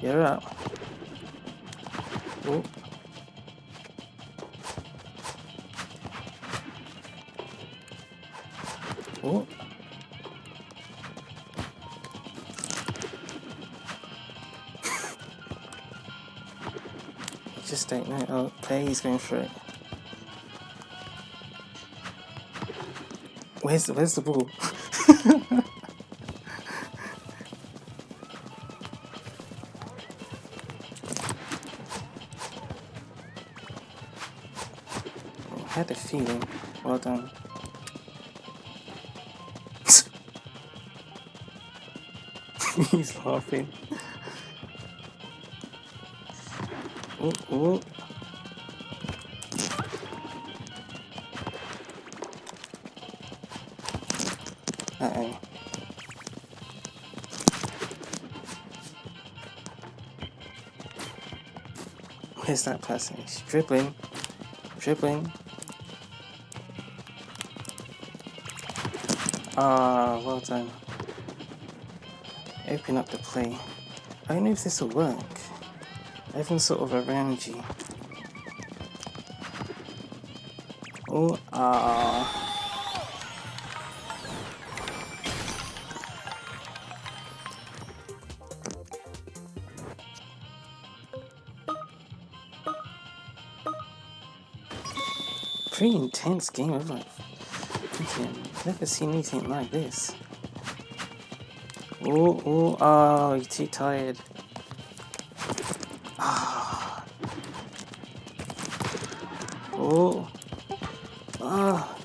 You're up. Oh. Oh. I just don't know. Oh, okay, he's going for it. Where's the ball? I had a feeling. Well done. He's laughing. Oh, oh. Uh-oh. Where's that person? He's dribbling. Dribbling. Ah, well done. Open up the play. I don't know if this will work. Everyone's sort of around you. Oh, ah. Pretty intense game of life. I've never seen anything like this. Oh, you're too tired. Ah. Oh. Ah.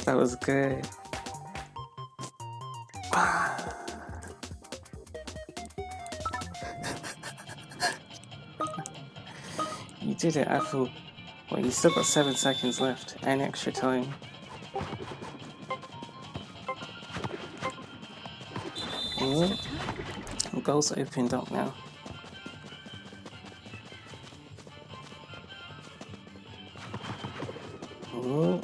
That was good. You did it, Apple. Well, you still got 7 seconds left and extra time. Yeah. Goals opened up now. Oh.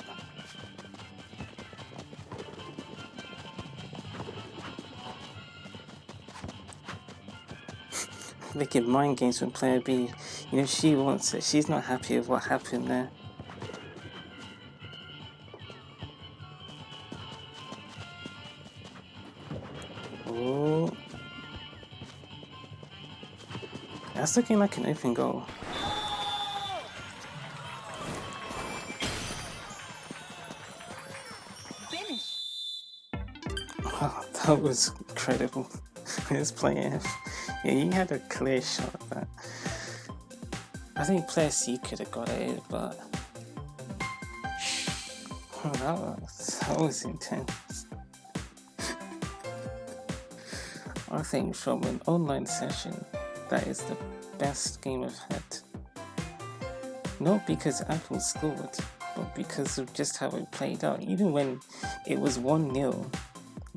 Making mind games from player B. You know, she wants it. She's not happy with what happened there. Oh. That's looking like an open goal. Finish. Oh, that was incredible. This player F. Yeah, you had a clear shot of that. I think player C could have got it, but that was intense. I think from an online session, that is the best game I've had. Not because Apple scored, but because of just how it played out. Even when it was 1-0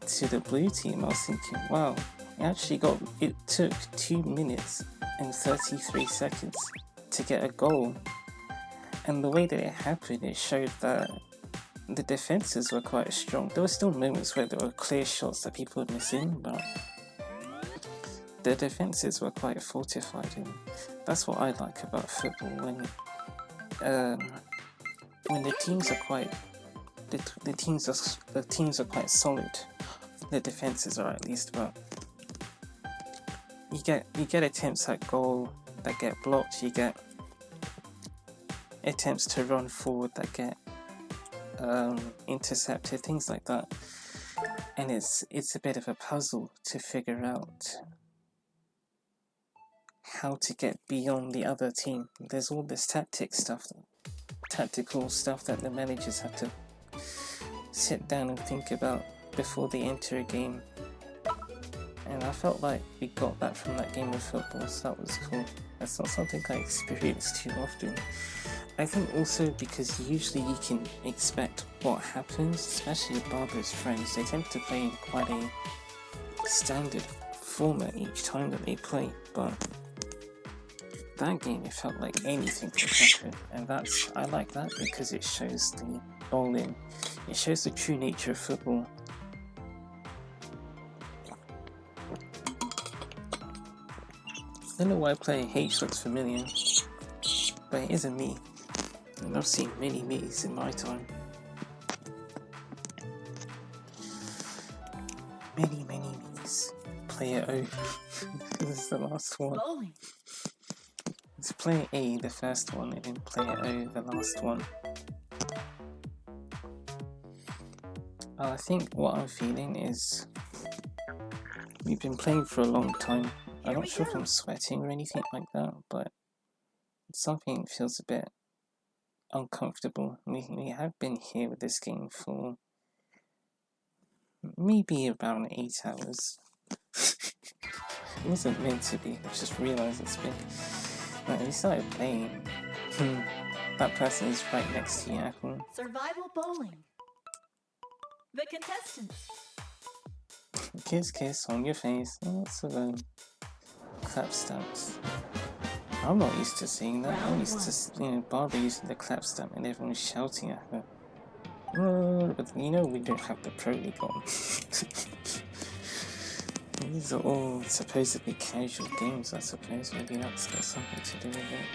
to the blue team, I was thinking, wow, it took 2 minutes and 33 seconds to get a goal. And the way that it happened, it showed that the defenses were quite strong. There were still moments where there were clear shots that people were missing, but the defenses were quite fortified, and that's what I like about football. When the teams are quite the teams are quite solid, the defenses are at least, but you get attempts at goal that get blocked, you get attempts to run forward that get intercepted, things like that, and it's a bit of a puzzle to figure out how to get beyond the other team. There's all this tactical stuff that the managers have to sit down and think about before they enter a game. And I felt like we got that from that game of football, so that was cool. That's not something I experience too often. I think also because usually you can expect what happens, especially Barbara's friends. They tend to play in quite a standard format each time that they play, but that game, it felt like anything could happen, and I like that because it shows the bowling, it shows the true nature of football. I don't know why playing H looks familiar, but it isn't me, and I've seen many me's in my time. Many me's. Player O. This is the last one. Bowling. It's player A, the first one, and then player O, the last one. I think what I'm feeling is we've been playing for a long time. I'm not sure if I'm sweating or anything like that, but something feels a bit uncomfortable. We have been here with this game for maybe around 8 hours. It wasn't meant to be, I just realised it's been... Right, we started playing. That person is right next to you, Apple. Survival bowling. The contestants. Kiss on your face. Lots of clap stamps. I'm not used to seeing that. I'm used to Barbara using the clap stamp and everyone shouting at her. But we don't have the Pro League on. These are all supposedly casual games, I suppose. Maybe that's got something to do with it.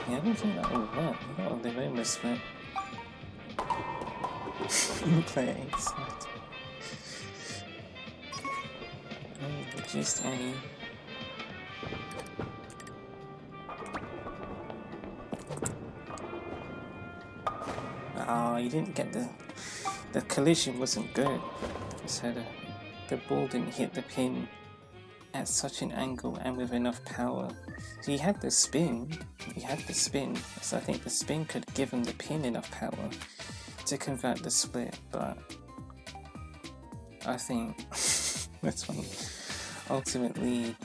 Yeah, I don't think that will work. Not on the Roma split. Player inside. Just Annie. You didn't get the collision wasn't good. So the ball didn't hit the pin at such an angle and with enough power. So you had the spin, so I think the spin could give him the pin enough power to convert the split, but I think that's funny. Ultimately,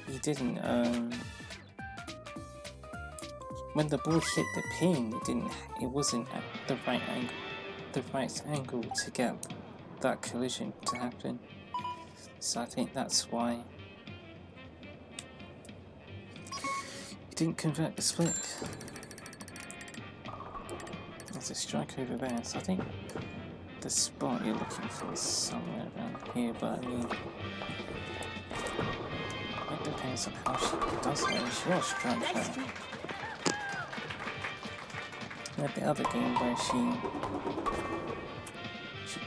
he didn't. When the ball hit the pin, it wasn't at the right angle to get that collision to happen. So I think that's why he didn't convert the split. There's a strike over there, so I think the spot you're looking for is somewhere around here, but I mean, it depends on how she does it. She will strike that. Like the other game where she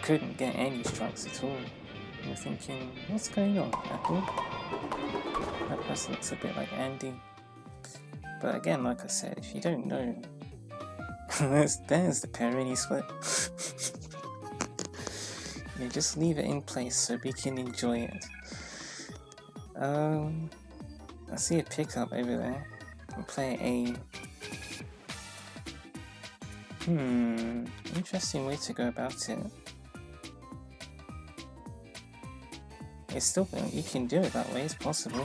couldn't get any strikes at all. You're thinking, what's going on, Apple? That person looks a bit like Andy. But again, like I said, if you don't know, there's the Perini split. You just leave it in place so we can enjoy it. I see a pickup over there. Player A. Interesting way to go about it. It's still, you can do it that way, it's possible.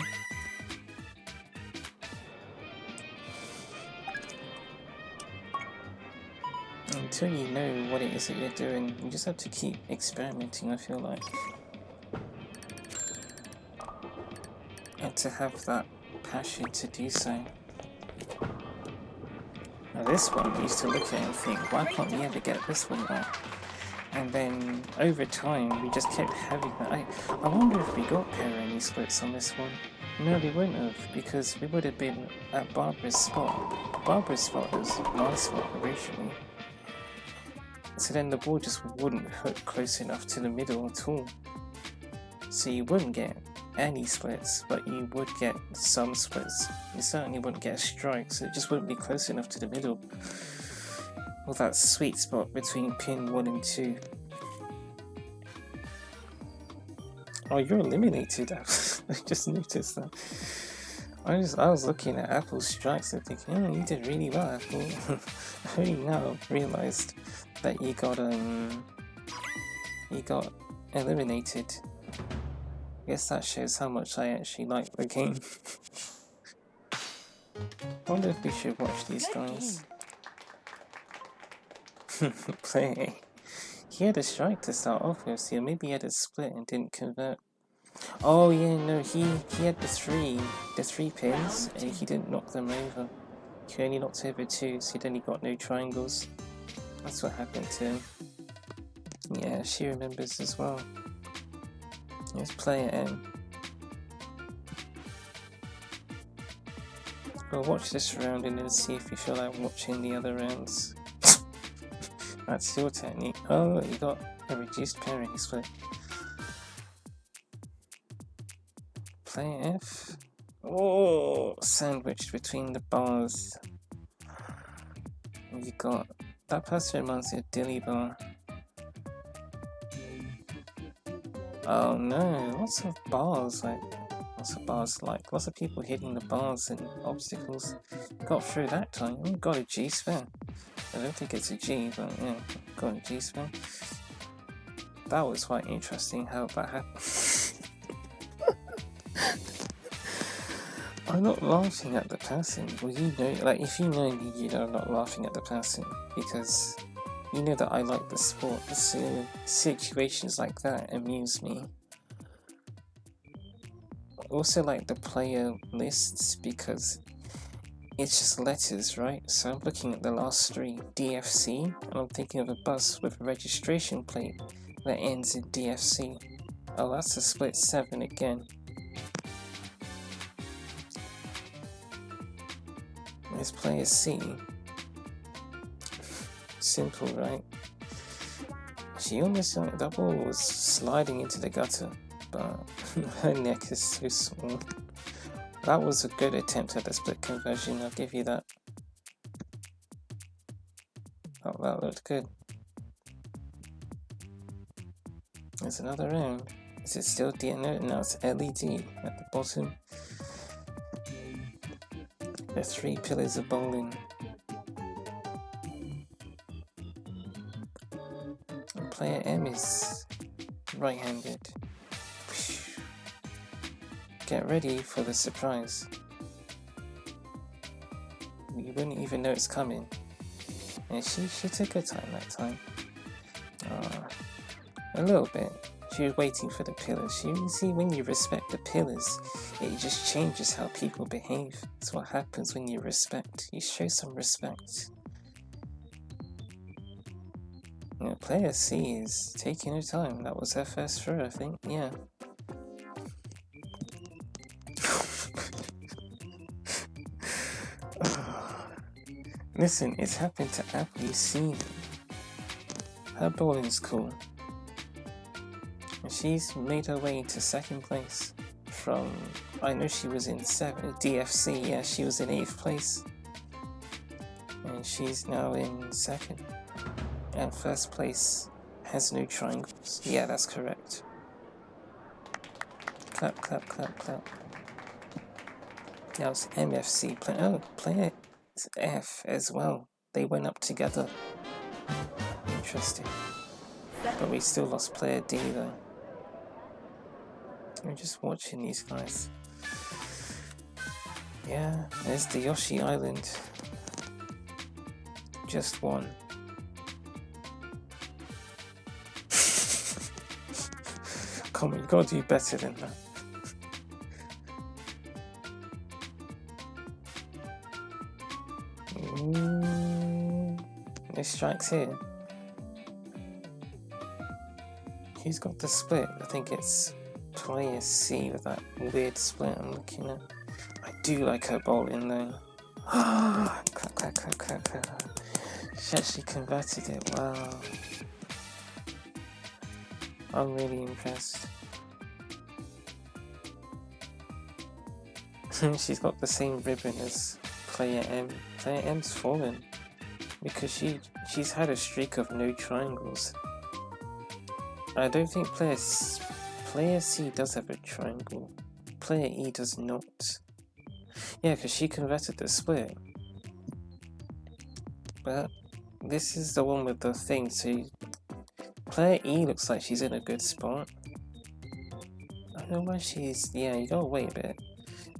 Until you know what it is that you're doing, you just have to keep experimenting, I feel like. And to have that passion to do so. Now this one, we used to look at it and think, why can't we ever get this one right? And then, over time, we just kept having that. I wonder if we got Perini splits on this one. No, we wouldn't have, because we would have been at Barbara's spot. Barbara's spot was my spot originally. So then the ball just wouldn't hook close enough to the middle at all. So you wouldn't get any splits, but you would get some splits. You certainly wouldn't get a strike, so it just wouldn't be close enough to the middle. Or that sweet spot between pin 1 and 2. Oh, you're eliminated. I just noticed that. I was looking at Apple's strikes and thinking, oh, you did really well, Apple. I only now realised that you got eliminated. I guess that shows how much I actually like the game. I wonder if we should watch these guys. Play. He had a strike to start off with, so maybe he had a split and didn't convert. Oh yeah, no, he had the three pins, and he didn't knock them over. He only knocked over 2, so then he got no triangles. That's what happened to him. Yeah, she remembers as well. Let's play it in. We'll watch this round and then see if you feel like watching the other rounds. That's your technique. Oh, you got a reduced parity split. Play F. Oh, sandwiched between the bars. You got that person reminds me of Dilly Bar. Oh no, lots of bars, lots of people hitting the bars and obstacles. Got through that time. Oh, got a G spin. I don't think it's a G, but yeah, got a G spin. That was quite interesting how that happened. I'm not laughing at the person. Well, you know, like if you know me, you know I'm not laughing at the person because you know that I like the sport. So situations like that amuse me. Also like the player lists because it's just letters, right? So I'm looking at the last 3, DFC, and I'm thinking of a bus with a registration plate that ends in DFC. Oh, that's a split 7 again. Let's play a C. Simple, right? She almost, that ball was sliding into the gutter, but her neck is so small. That was a good attempt at a split conversion, I'll give you that. Oh, that looked good. There's another round. Is it still DNA? No, it's LED at the bottom. The 3 pillars of bowling. And player M is right-handed. Get ready for the surprise. You wouldn't even know it's coming. And she took her time that time. A little bit. She was waiting for the pillars. You see, when you respect the pillars, it just changes how people behave. That's what happens when you respect. You show some respect. You know, player C is taking her time. That was her first throw, I think. Yeah. Listen, it's happened to Apple. You see, her bowling's cool. She's made her way to 2nd place from, I know she was in DFC, yeah, she was in 8th place. And she's now in 2nd. And 1st place has no triangles. Yeah, that's correct. Clap, clap, clap, clap. Now it's MFC. Player F as well. They went up together. Interesting. But we still lost player D though. I'm just watching these guys. Yeah, there's the Yoshi Island. Just one. Come on, you gotta do better than that. No strikes here. Who's got the split? I think it's player C with that weird split I'm looking at. I do like her bowling though. Clap, clap, clap, clap, clap. She actually converted it, wow. I'm really impressed. She's got the same ribbon as player M. Player M's fallen because she's had a streak of no triangles. I don't think player C does have a triangle. Player E does not. Yeah, because she converted the split. But this is the one with the thing, so player E looks like she's in a good spot. I don't know why she's... Yeah, you gotta wait a bit.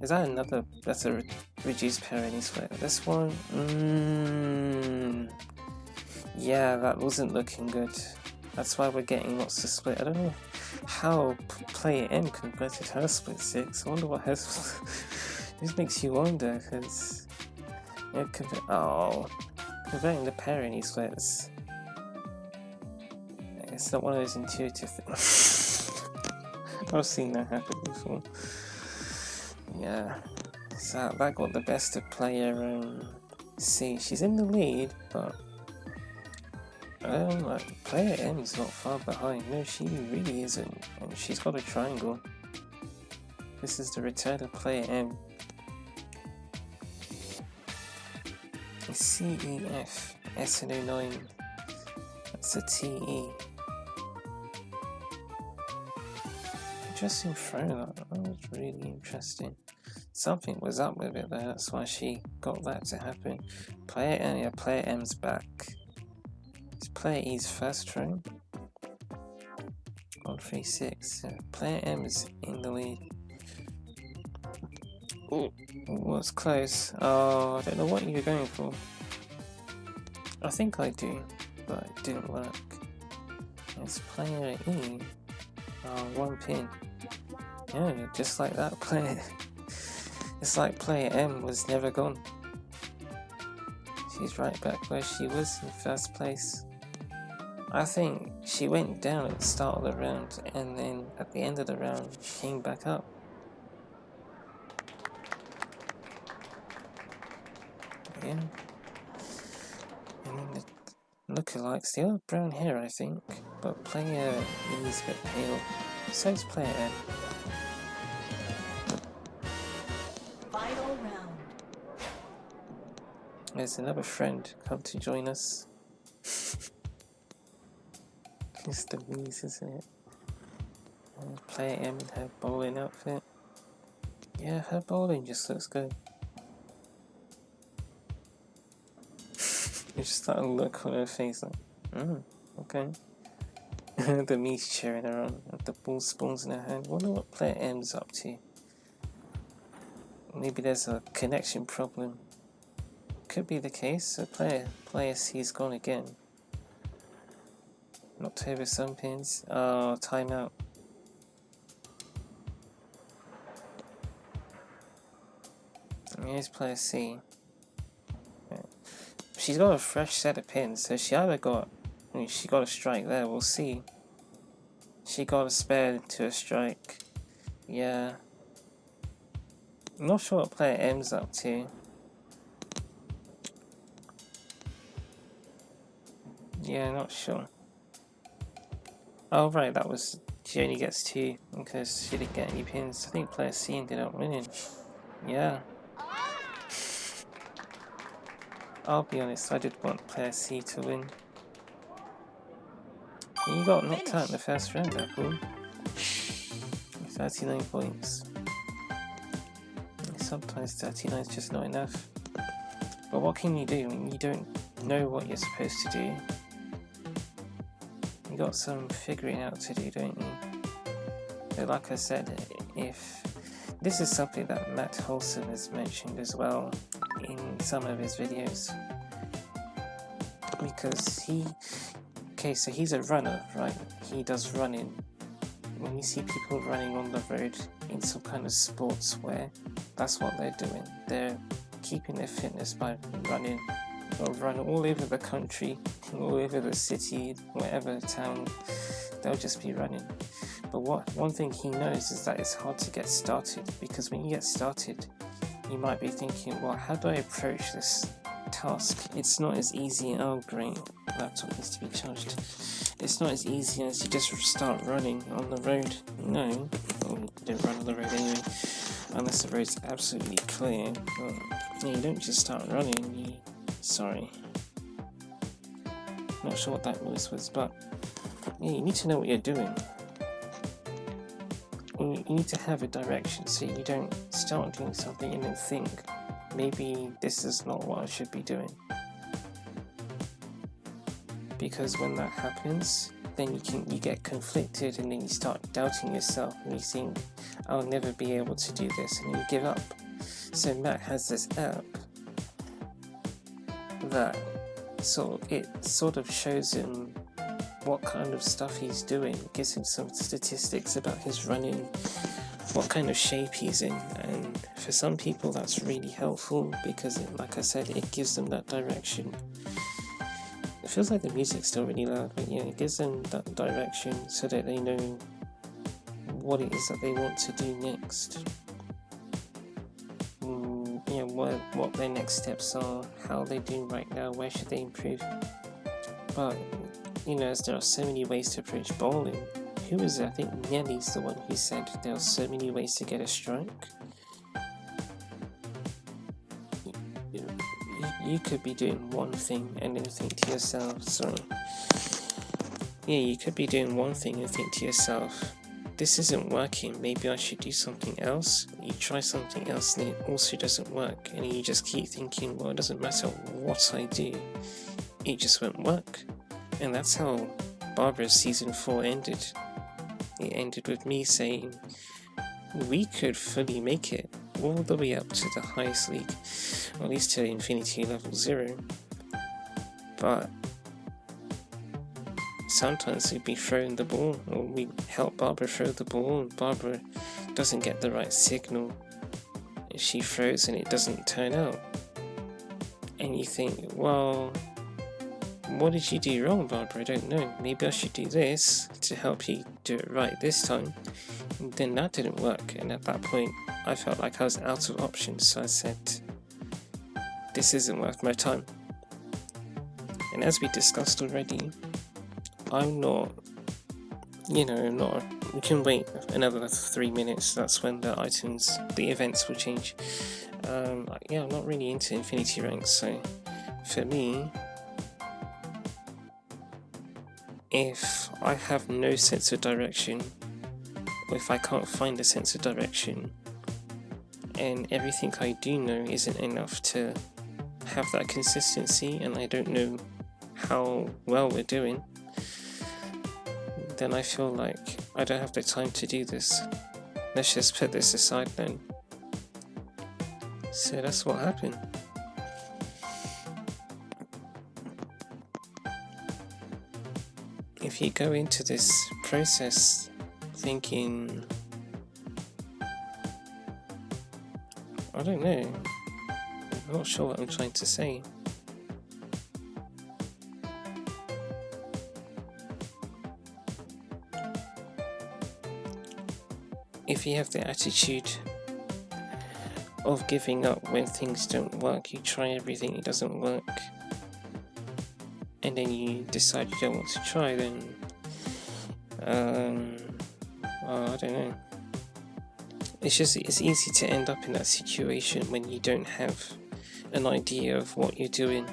Is that another... That's a reduced parity split. This one... Yeah, that wasn't looking good. That's why we're getting lots of split. I don't know. how player M converted her split 6. I wonder what her this makes you wonder, because converting the pair in splits. It's not one of those intuitive things. I've seen that happen before. Yeah, so that got the best of player C. She's in the lead, but player M's not far behind. No, she really isn't, and she's got a triangle. This is the return of player M. C, E, F, S and 09. That's a T, E. Interesting throw. That was really interesting. Something was up with it there. That's why she got that to happen. Player M's back. It's player E's first throw. On 3-6. Player M is in the lead. Ooh, was close. Oh, I don't know what you were going for. I think I do, but it didn't work. It's player E. Oh, one pin. Yeah, just like that player. It's like player M was never gone. She's right back where she was in first place. I think she went down at the start of the round, and then at the end of the round came back up. Yeah. And then the lookalikes, they have brown hair, I think, but player E is a bit pale. So is player M. Final round. There's another friend come to join us. It's the Mies, isn't it? And player M in her bowling outfit. Yeah, her bowling just looks good. It's just that look on her face like, okay. The Mies cheering her on, with the ball spawns in her hand. Wonder what player M's up to. Maybe there's a connection problem. Could be the case. So player C's gone again. Knocked over some pins. Oh, timeout. Here's player C. She's got a fresh set of pins, so she either got... she got a strike there, we'll see. She got a spare to a strike. Yeah. I'm not sure what player M's up to. Yeah, not sure. Oh right, that was... she only gets 2 because she didn't get any pins. I think player C ended up winning. Yeah. I'll be honest, I did want player C to win. You got knocked out in the first round, Apple. 39 points. Sometimes 39 is just not enough. But what can you do when you don't know what you're supposed to do? You got some figuring out to do, don't you? But like I said, if this is something that Matt Holson has mentioned as well in some of his videos, because so he's a runner, right? He does running. When you see people running on the road in some kind of sportswear, that's what they're doing. They're keeping their fitness by running. They'll run all over the country, all over the city, whatever town, they'll just be running. But one thing he knows is that it's hard to get started, because when you get started, you might be thinking, well, how do I approach this task? It's not as easy. Oh great, laptop needs to be charged. It's not as easy as you just start running on the road. No, you don't run on the road anyway, unless the road's absolutely clear. You don't just start running. Sorry, not sure what that noise was, but yeah, you need to know what you're doing. You need to have a direction, so you don't start doing something and then think, maybe this is not what I should be doing. Because when that happens, then you get conflicted, and then you start doubting yourself, and you think, I'll never be able to do this, and you give up. So Matt has this app that sort of shows him what kind of stuff he's doing. It gives him some statistics about his running, what kind of shape he's in, and for some people that's really helpful because, like I said, it gives them that direction. It feels like the music's still really loud, but yeah, it gives them that direction so that they know what it is that they want to do next. What their next steps are, how they're doing right now, where should they improve. But, as there are so many ways to approach bowling, who is it? I think Nelly's the one who said there are so many ways to get a strike. You could be doing one thing and then think to yourself, you could be doing one thing and think to yourself, this isn't working, maybe I should do something else. You try something else and it also doesn't work, and you just keep thinking, well, it doesn't matter what I do, it just won't work. And that's how Barbara's season 4 ended. It ended with me saying, we could fully make it all the way up to the highest league, or at least to Infinity Level 0. But sometimes we'd be throwing the ball, or we help Barbara throw the ball, and Barbara doesn't get the right signal. She throws and it doesn't turn out. And you think, well, what did you do wrong, Barbara? I don't know. Maybe I should do this to help you do it right this time. And then that didn't work. And at that point, I felt like I was out of options. So I said, this isn't worth my time. And as we discussed already, I'm not, we can wait another 3 minutes. That's when the events will change. I'm not really into Infinity ranks. So for me, if I have no sense of direction, or if I can't find a sense of direction, and everything I do know isn't enough to have that consistency, and I don't know how well we're doing, then I feel like I don't have the time to do this. Let's just put this aside then. So that's what happened. If you go into this process thinking, I don't know, I'm not sure what I'm trying to say. If you have the attitude of giving up when things don't work, you try everything, it doesn't work, and then you decide you don't want to try, then I don't know. It's easy to end up in that situation when you don't have an idea of what you're doing.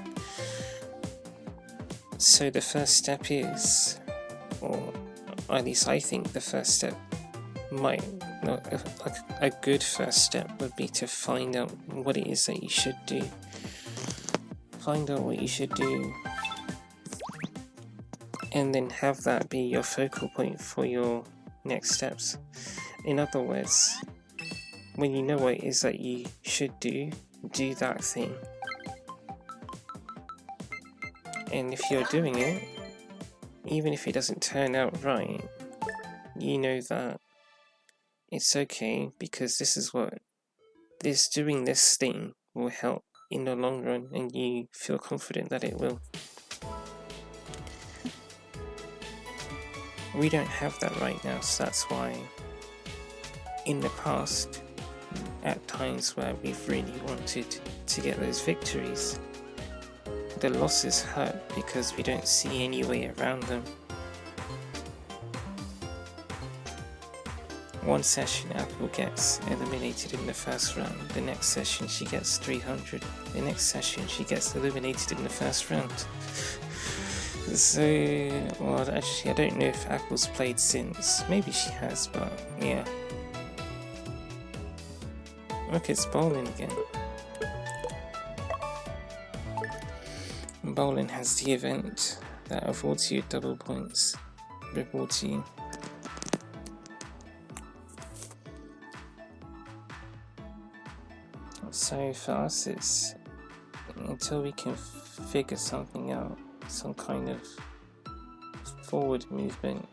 So the first step is, or at least I think the first step a good first step would be to find out what it is that you should do. Find out what you should do, and then have that be your focal point for your next steps. In other words, when you know what it is that you should do that thing. And if you're doing it, even if it doesn't turn out right, you know that it's okay, because doing this thing will help in the long run, and you feel confident that it will. We don't have that right now, so that's why in the past, at times where we've really wanted to get those victories, the losses hurt because we don't see any way around them. One session Apple gets eliminated in the first round, the next session she gets 300, the next session she gets eliminated in the first round. So, actually I don't know if Apple's played since, maybe she has, but yeah. Look, it's bowling again. Bowling has the event that affords you double points, rewards you. So for us, it's until we can figure something out, some kind of forward movement.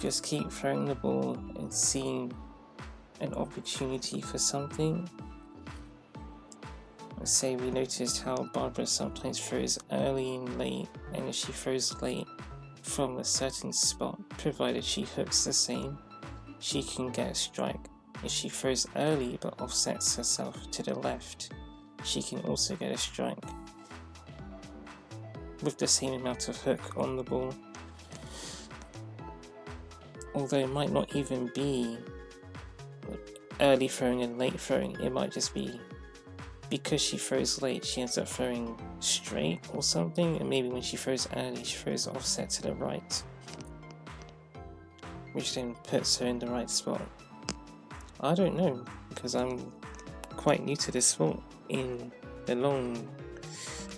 Just keep throwing the ball and seeing an opportunity for something. Let's say we noticed how Barbara sometimes throws early and late, and if she throws late from a certain spot, provided she hooks the same, she can get a strike. If she throws early but offsets herself to the left, she can also get a strike with the same amount of hook on the ball. Although it might not even be early throwing and late throwing, it might just be because she throws late, she ends up throwing straight or something, and maybe when she throws early, she throws offset to the right, which then puts her in the right spot. I don't know, because I'm quite new to this sport. In the long,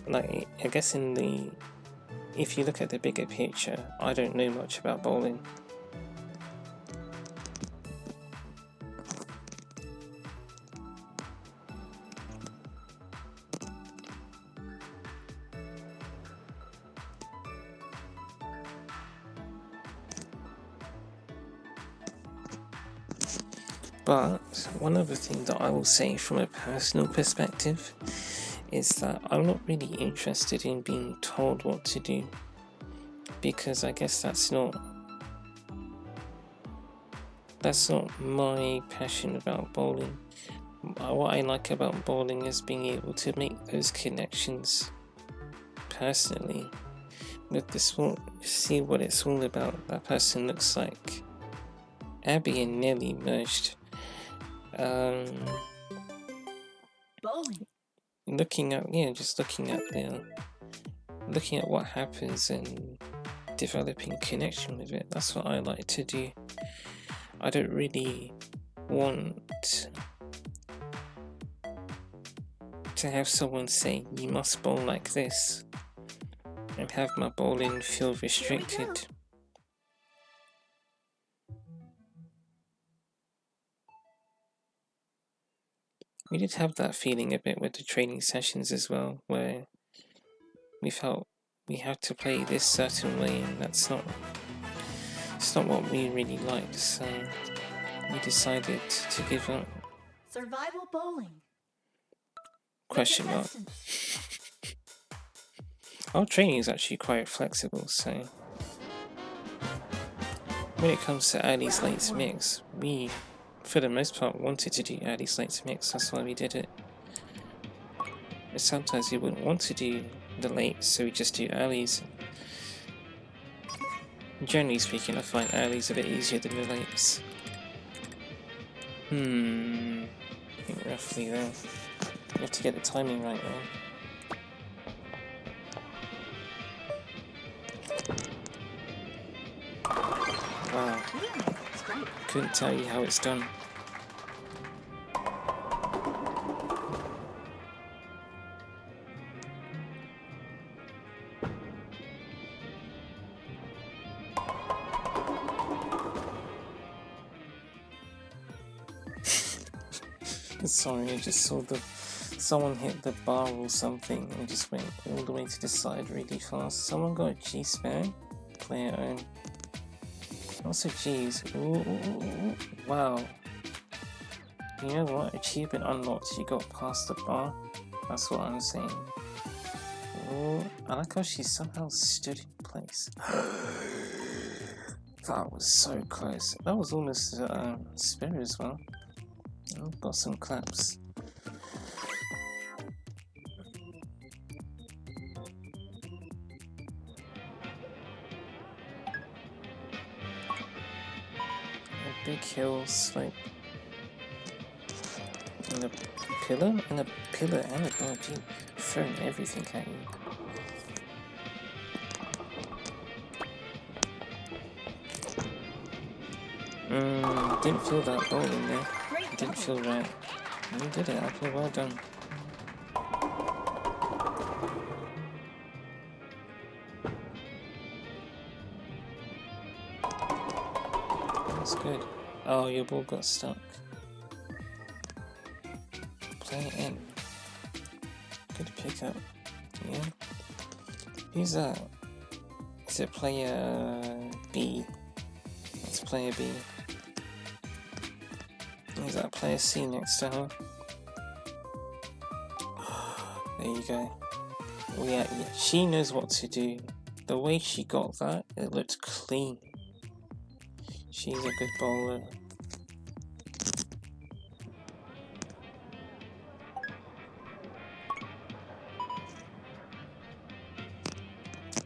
like, I guess if you look at the bigger picture, I don't know much about bowling. But one other thing that I will say from a personal perspective is that I'm not really interested in being told what to do, because I guess that's not my passion about bowling. What I like about bowling is being able to make those connections personally with the sport, see what it's all about. That person looks like Abby and Nelly merged. Bowling. Looking at what happens and developing connection with it. That's what I like to do. I don't really want to have someone say you must bowl like this and have my bowling feel restricted. We did have that feeling a bit with the training sessions as well, where we felt we had to play this certain way, and it's not what we really liked, so we decided to give up. Survival bowling. Question mark. Our training is actually quite flexible, so when it comes to early late mix, we for the most part wanted to do early late mix, that's why we did it. But sometimes we wouldn't want to do the late, so we just do earlies. Generally speaking, I find earlies a bit easier than the lates. I think roughly there. You have to get the timing right now. Wow. Couldn't tell you how it's done. Sorry, I just saw someone hit the bar or something and just went all the way to the side really fast. Someone got a G-spare, player own. Also G's. Ooh, wow. You know what? Achievement unlocked. You got past the bar. That's what I'm saying. Ooh, I like how she somehow stood in place. That was so close. That was almost spare as well. Oh, got some claps. A big hill slope. And a pillar? And a pillar and a bungee. Throwing everything at you. Didn't feel that ball in there. Didn't feel right. You did it, Apple. Well done. That's good. Oh, your ball got stuck. Play it in. Good pick up. Yeah. Who's that? Is it player B? It's player B. Is that player C next to her? There you go. Well, yeah, she knows what to do. The way she got that, it looked clean. She's a good bowler.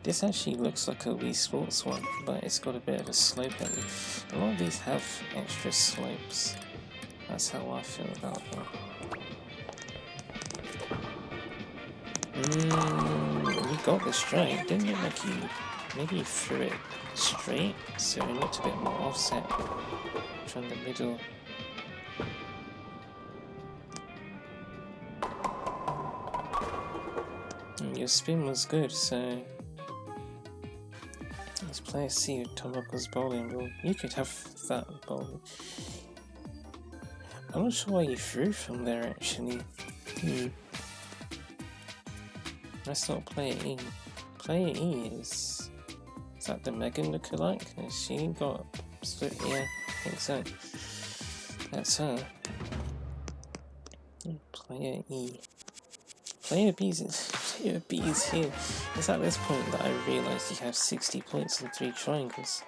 This actually looks like a Wii Sports one, but it's got a bit of a slope at it. A lot of these have extra slopes. That's how I feel about them. You got the strike. Didn't look like you. Maybe you threw it straight, so it looked a bit more offset from the middle. Your spin was good, so let's play C with Tomoko's bowling ball. You could have that bowling. I'm not sure why you threw from there actually. Let's not player E. Player E is that the Megan lookalike? Has she got split? Yeah, I think so. That's her. Player E. Player B is here. It's at this point that I realised you have 60 points and 3 triangles.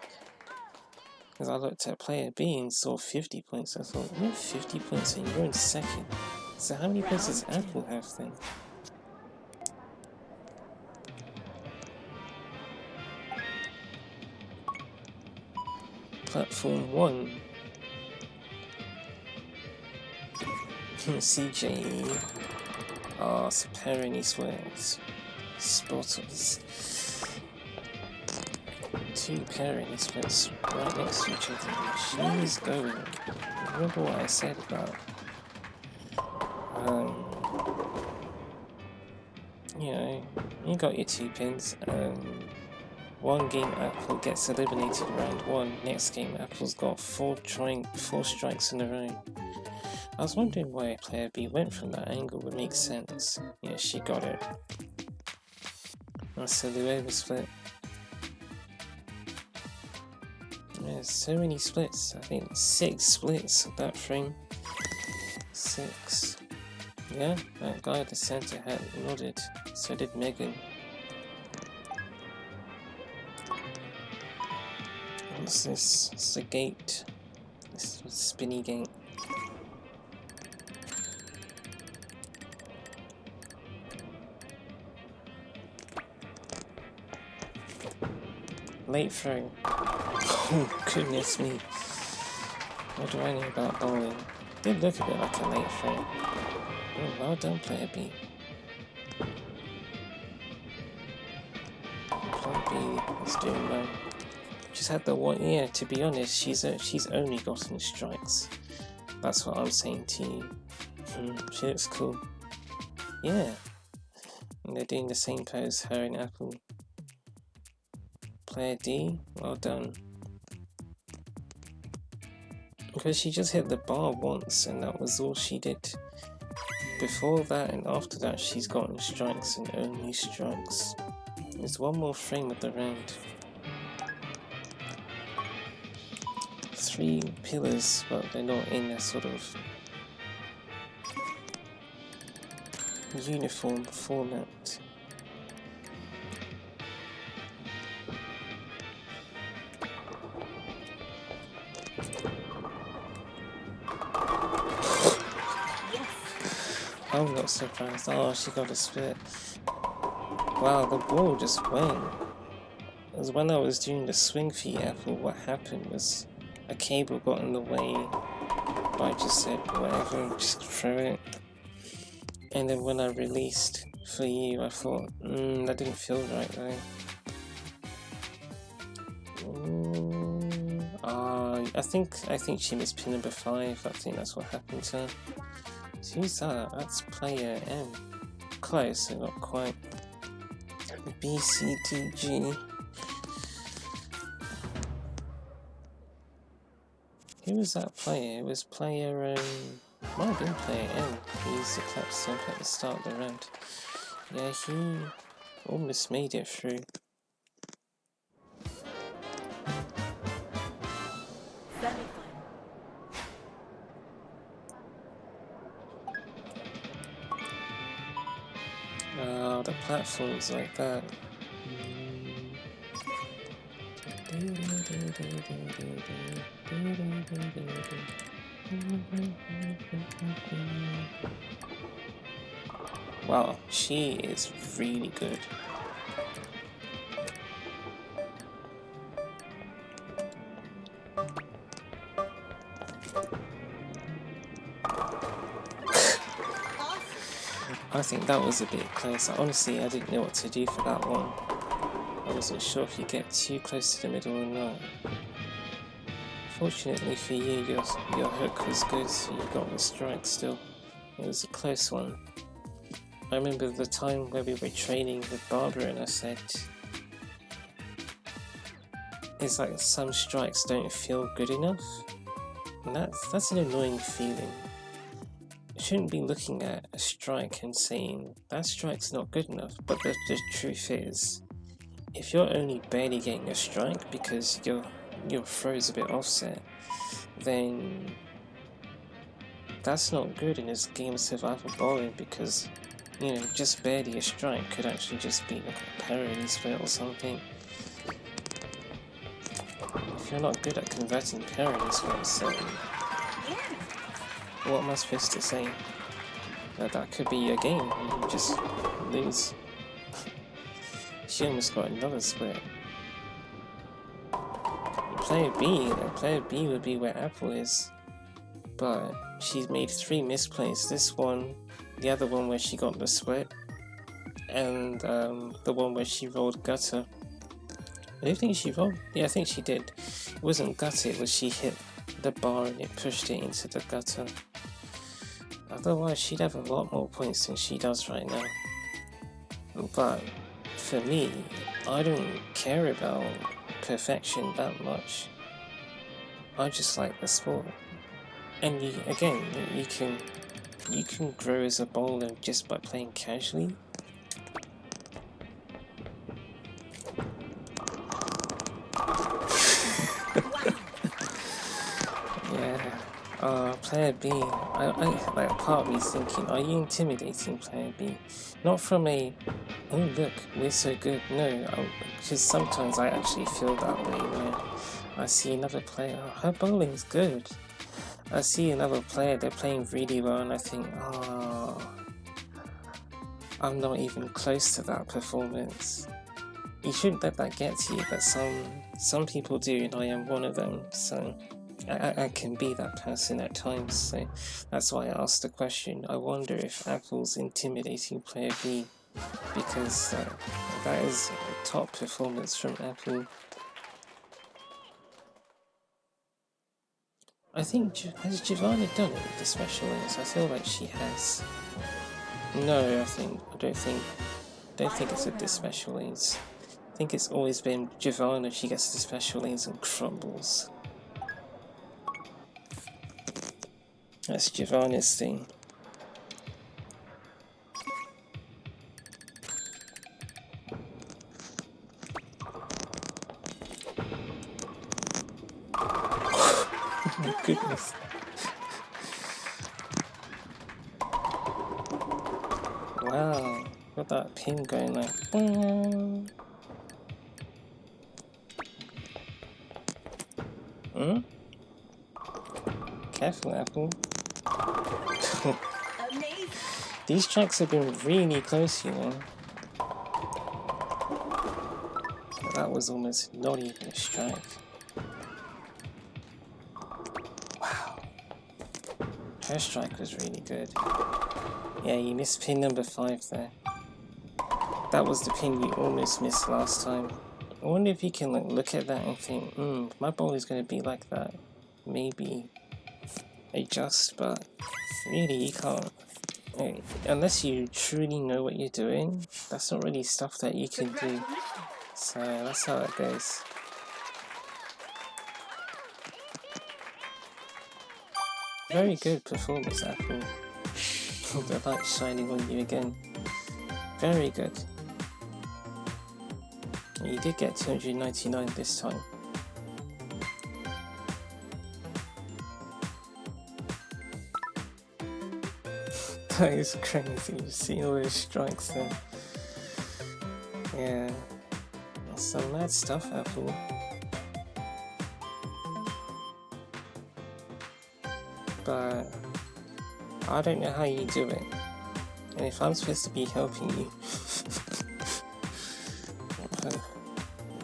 Because I looked at player B and saw 50 points. I thought, you have 50 points and you're in second. So how many points does Apple have then? Platform 1. CJE. Oh, it's a pair in East Wales. Spotters. 2 pair in East Wales right next to each other. She's going. Remember what I said about you know, you got your 2 pins. One game Apple gets eliminated round 1. Next game Apple's got 4 strikes in a row. I was wondering why player B went from that angle. Would make sense. Yeah, she got it. That's the Lueva split. There's so many splits. I think 6 splits of that frame. 6. Yeah, that guy at the centre had nodded. So did Megan. What's this? It's a gate. This is a spinny gate. Late throw. Oh, goodness me. What do I know about bowling? Did look a bit like a late throw. Oh, well done, player B. Player B is doing well. She's had the one. Yeah, to be honest, she's only gotten strikes. That's what I'm saying to you. She looks cool. Yeah. And they're doing the same pose, her and Apple. Player D, well done. Because she just hit the bar once and that was all she did. Before that and after that she's gotten strikes and only strikes. There's one more frame of the round. 3 pillars, but they're not in a sort of uniform format. I'm not surprised. Oh, she got a split. Wow, the ball just went. As when I was doing the swing for Apple, what happened was a cable got in the way, but I just said whatever, just throw it. And then when I released for you, I thought, that didn't feel right though. I think she missed pin number 5. I think that's what happened to her. So who's that? That's player M. Close, but not quite. B, C, D, G. Who was that player? It was player, might have been player M. He used the clap stamp at the start of the round. Yeah, he almost made it through. The platforms like that. Wow, she is really good. I think that was a bit close. Honestly, I didn't know what to do for that one. I wasn't sure if you get too close to the middle or not. Fortunately for you, your hook was good, so you got the strike still. It was a close one. I remember the time where we were training with Barbara and I said, it's like some strikes don't feel good enough. And that's an annoying feeling. You shouldn't be looking at a strike and saying, that strike's not good enough. But the truth is, if you're only barely getting a strike because your throw's a bit offset, then that's not good in this game of survival bowling, because just barely a strike could actually just be like a parity split or something. If you're not good at converting parity splits, then what am I supposed to say? That could be your game, you just lose. She almost got another split. Player B would be where Apple is, but she's made 3 misplays. This one, the other one where she got the split, and the one where she rolled gutter. I don't think she rolled. Yeah, I think she did. It wasn't gutter, it was she hit the bar and it pushed it into the gutter. Otherwise, she'd have a lot more points than she does right now. But for me, I don't care about perfection that much. I just like the sport. And you can grow as a bowler just by playing casually. Yeah. Player B, I like part of me thinking, are you intimidating Player B? Not from a, oh look, we're so good. No, because sometimes I actually feel that way when I see another player, oh, her bowling's good. I see another player, they're playing really well, and I think, oh, I'm not even close to that performance. You shouldn't let that get to you, but some people do, and I am one of them, so I can be that person at times. So that's why I asked the question. I wonder if Apple's intimidating Player B, because that is a top performance from Apple. I think, has Giovanna done it with the special lanes? I feel like she has. No, I don't think it's with the special lanes. I think it's always been Giovanna, she gets the special lanes and crumbles. That's Giovanna's thing. Oh my goodness. Wow, got that pin going like. Careful, Apple. These tracks have been really close, you know. But that was almost not even a strike. Wow. Her strike was really good. Yeah, you missed pin number 5 there. That was the pin you almost missed last time. I wonder if you can look at that and think, my ball is going to be like that. Maybe adjust, but really you can't. Unless you truly know what you're doing, that's not really stuff that you can do. So that's how it goes. Very good performance, Apple. The light's shining on you again. Very good. You did get 299 this time. That is crazy. You see all those strikes there. Yeah. That's some mad stuff, Apple. But I don't know how you do it. And if I'm supposed to be helping you,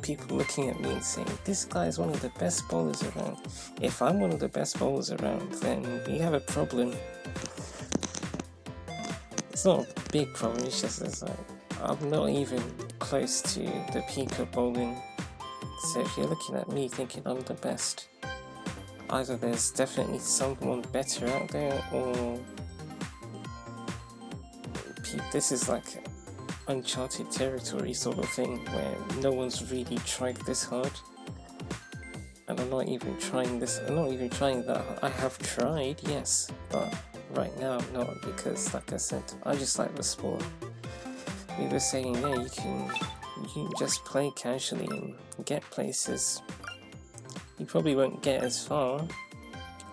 people looking at me and saying, this guy is one of the best bowlers around. If I'm one of the best bowlers around, then we have a problem. It's not a big problem, it's just it's like, I'm not even close to the peak of bowling. So if you're looking at me thinking I'm the best, either there's definitely someone better out there, or this is like uncharted territory sort of thing where no one's really tried this hard. And I'm not even trying that. I have tried, yes, but right now I'm not, because like I said, I just like the sport. We were saying, yeah, you can just play casually and get places. You probably won't get as far,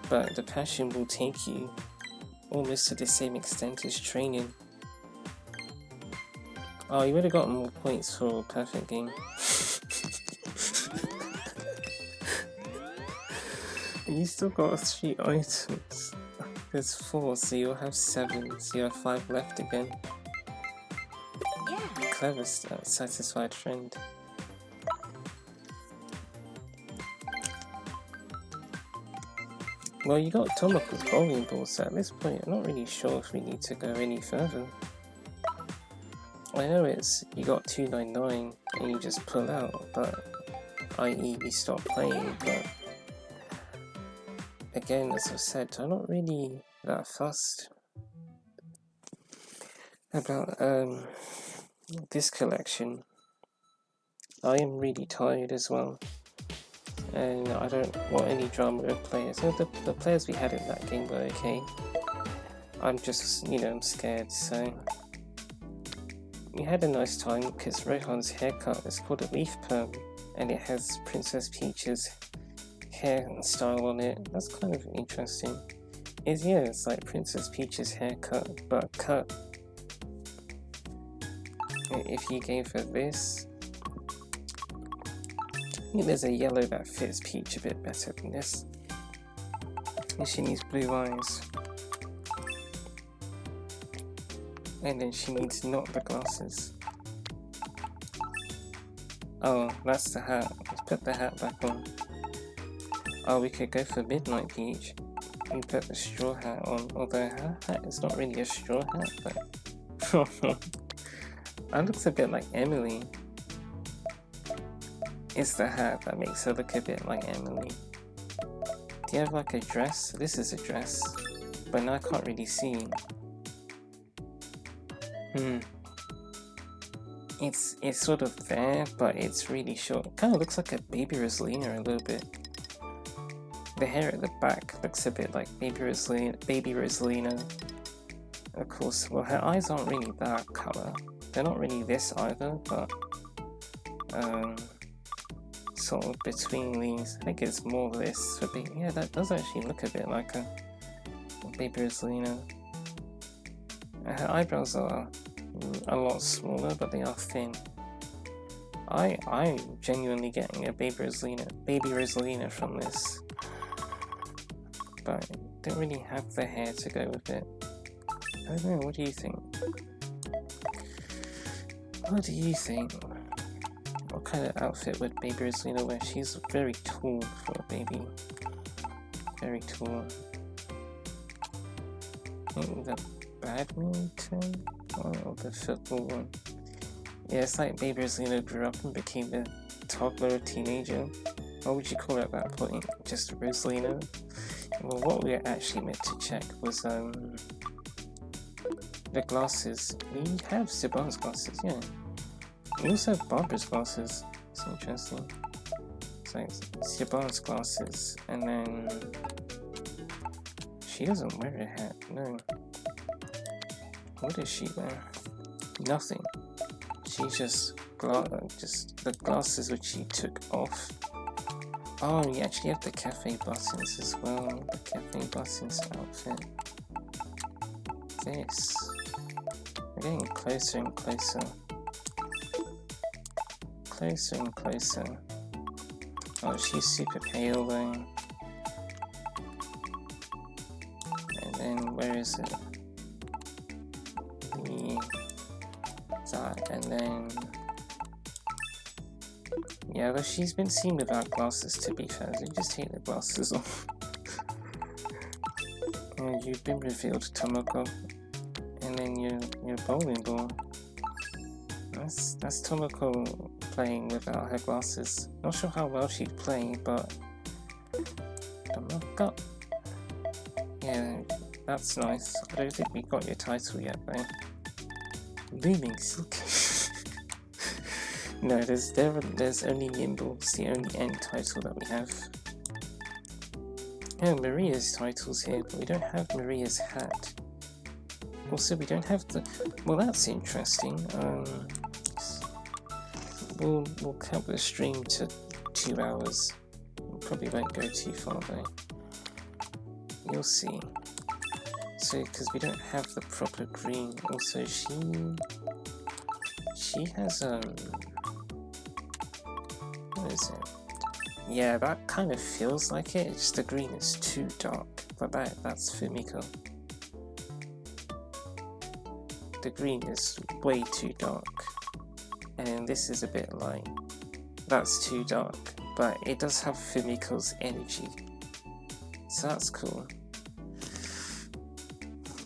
but the passion will take you almost to the same extent as training. Oh, you would have gotten more points for perfect game. You still got 3 items. There's 4, so you'll have 7, so you have 5 left again. Yeah. Clever, satisfied friend. Well, you got Tomoko's bowling ball, so at this point I'm not really sure if we need to go any further. I know you got 299 and you just pull out, but i.e. you stop playing, but again, as I said, I'm not really that fussed about this collection. I am really tired as well, and I don't want any drama with players. So the players we had in that game were okay. I'm just, I'm scared, so... We had a nice time because Rohan's haircut is called a leaf perm, and it has Princess Peach's hair style on it. That's kind of interesting. It's like Princess Peach's haircut, but cut. If you gave her this, I think there's a yellow that fits Peach a bit better than this. And she needs blue eyes. And then she needs not the glasses. Oh, that's the hat. Let's put the hat back on. Oh, we could go for Midnight Peach. We put the straw hat on, although her hat is not really a straw hat, but... That looks a bit like Emily. It's the hat that makes her look a bit like Emily. Do you have like a dress? This is a dress, but now I can't really see. It's sort of there, but it's really short. Kind of looks like a baby Rosalina a little bit. The hair at the back looks a bit like baby Rosalina. Of course, well, her eyes aren't really that colour. They're not really this either, but sort of between these. I think it's more this for baby. Yeah, that does actually look a bit like a baby Rosalina. Her eyebrows are a lot smaller, but they are thin. I'm genuinely getting a baby Rosalina from this, but I don't really have the hair to go with it. I don't know, what do you think? What do you think? What kind of outfit would baby Rosalina wear? She's very tall for a baby. Very tall. The badminton? Or the football one? Yeah, it's like baby Rosalina grew up and became a toddler or teenager. What would you call it at that point? Just Rosalina? Well, what we were actually meant to check was the glasses. We have Siobhan's glasses, yeah. We also have Barbara's glasses. It's interesting. So it's Siobhan's glasses, and then she doesn't wear a hat, no. What does she wear? Nothing. She just the glasses which she took off. Oh, you actually have the cafe buttons as well. The cafe buttons outfit. this? We're getting closer and closer. Closer and closer. Oh, she's super pale though. And then where is it? That, and then yeah, but she's been seen without glasses, to be fair. So you just take the glasses off. And you've been revealed, Tomoko. And then your bowling ball. That's Tomoko playing without her glasses. Not sure how well she'd play, but Tomoko. Yeah, that's nice. I don't think we got your title yet though. Looming Silk. No, there's only Nimble. It's the only end title that we have. Oh, Maria's title's here, but we don't have Maria's hat. Also, we don't have the... Well, that's interesting. We'll cut the stream to 2 hours. We probably won't go too far though. You'll see. So, because we don't have the proper green. Also, she has what is it? Yeah, that kind of feels like it. It's just the green is too dark. But that's Fumiko. The green is way too dark. And this is a bit light. That's too dark. But it does have Fumiko's energy. So that's cool.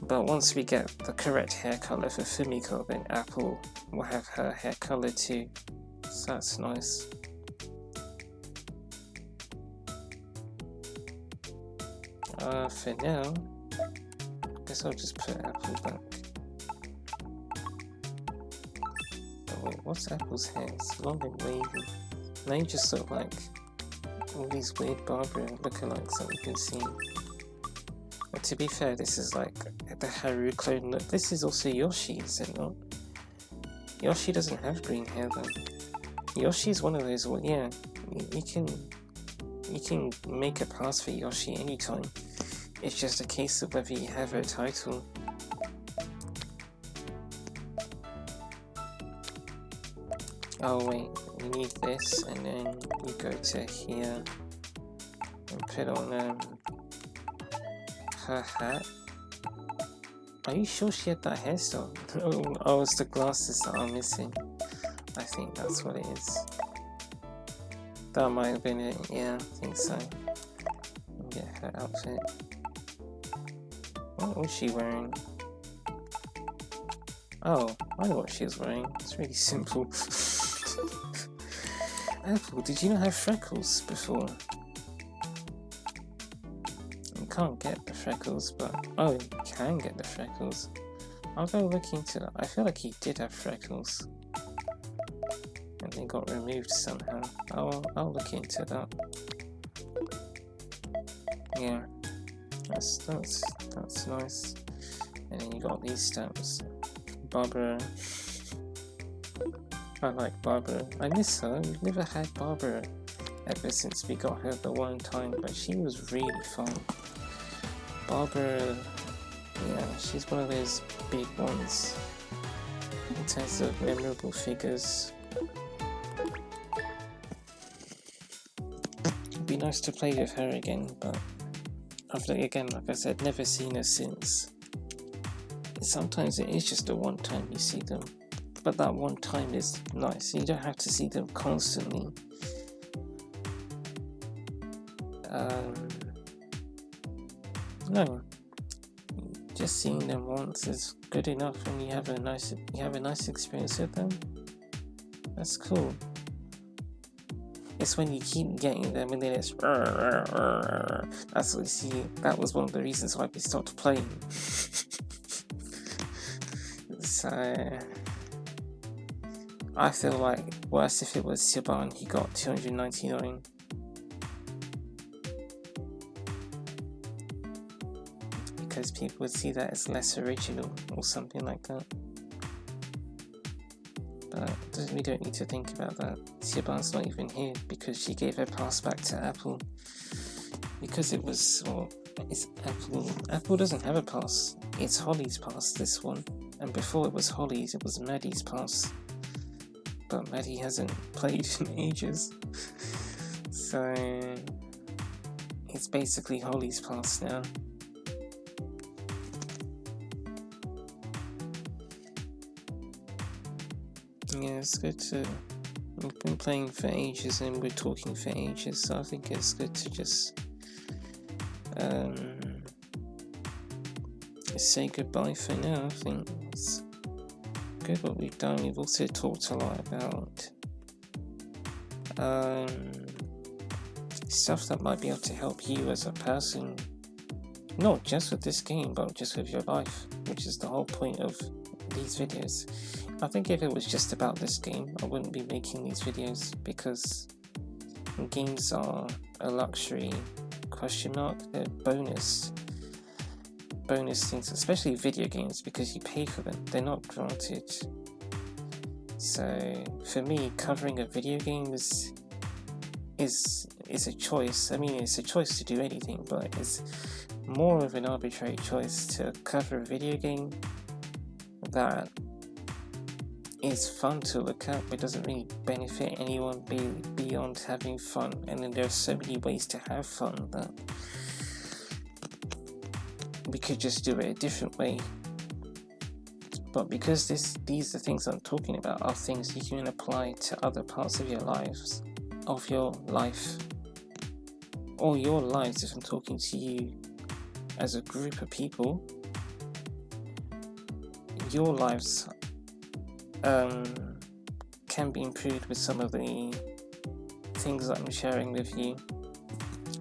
But once we get the correct hair color for Fumiko, then Apple will have her hair color too. So that's nice. For now, I guess I'll just put Apple back. Oh wait, what's Apple's hair? It's long and wavy. Now you just look like all these weird Barbara lookalikes that we can see. But to be fair, this is like the Haru clone look. This is also Yoshi, is it not? Yoshi doesn't have green hair though. Yoshi's one of those, well, yeah, you can make a pass for Yoshi anytime. It's just a case of whether you have a title. Oh wait, we need this, and then you go to here and put on her hat. Are you sure she had that hairstyle? Oh, it's the glasses that are missing. I think that's what it is. That might have been it, yeah, I think so. Get her outfit. What was she wearing? Oh, I know what she was wearing. It's really simple. Apple, did you not have freckles before? You can't get the freckles, but... Oh, you can get the freckles. I'll go look into that. I feel like he did have freckles. And they got removed somehow. I'll look into that. Yeah. That's nice. And then you got these stamps. Barbara. I like Barbara. I miss her. We've never had Barbara ever since we got her the one time, but she was really fun. Barbara, yeah, she's one of those big ones in terms of memorable figures. It'd be nice to play with her again, but again, like I said, never seen her since. Sometimes it is just a one time you see them, but that one time is nice. You don't have to see them constantly. No, just seeing them once is good enough, and you have a nice experience with them. That's cool. It's when you keep getting them and then it's that's what you see. That was one of the reasons why we stopped playing. So I feel like worse if it was Siobhan. He got 299. Because people would see that as less original or something like that. But we don't need to think about that. Siobhan's not even here because she gave her pass back to Apple. Because it was, well, It's Apple. Apple doesn't have a pass. It's Holly's pass, this one. And before it was Holly's, it was Maddie's pass. But Maddie hasn't played in ages. So it's basically Holly's pass now. Yeah, it's good to... We've been playing for ages and we're talking for ages, so I think it's good to just say goodbye for now. I think it's good what we've done. We've also talked a lot about stuff that might be able to help you as a person, not just with this game, but just with your life, which is the whole point of these videos. I think if it was just about this game, I wouldn't be making these videos, because games are a luxury, ? They're bonus things, especially video games, because you pay for them. They're not granted. So for me, covering a video game is a choice. I mean, it's a choice to do anything, but it's more of an arbitrary choice to cover a video game that is fun to look at, but doesn't really benefit anyone beyond having fun. And then there's so many ways to have fun that we could just do it a different way. But because these are things I'm talking about are things you can apply to other parts of your lives, of your life, or your lives, if I'm talking to you as a group of people, your lives can be improved with some of the things that I'm sharing with you,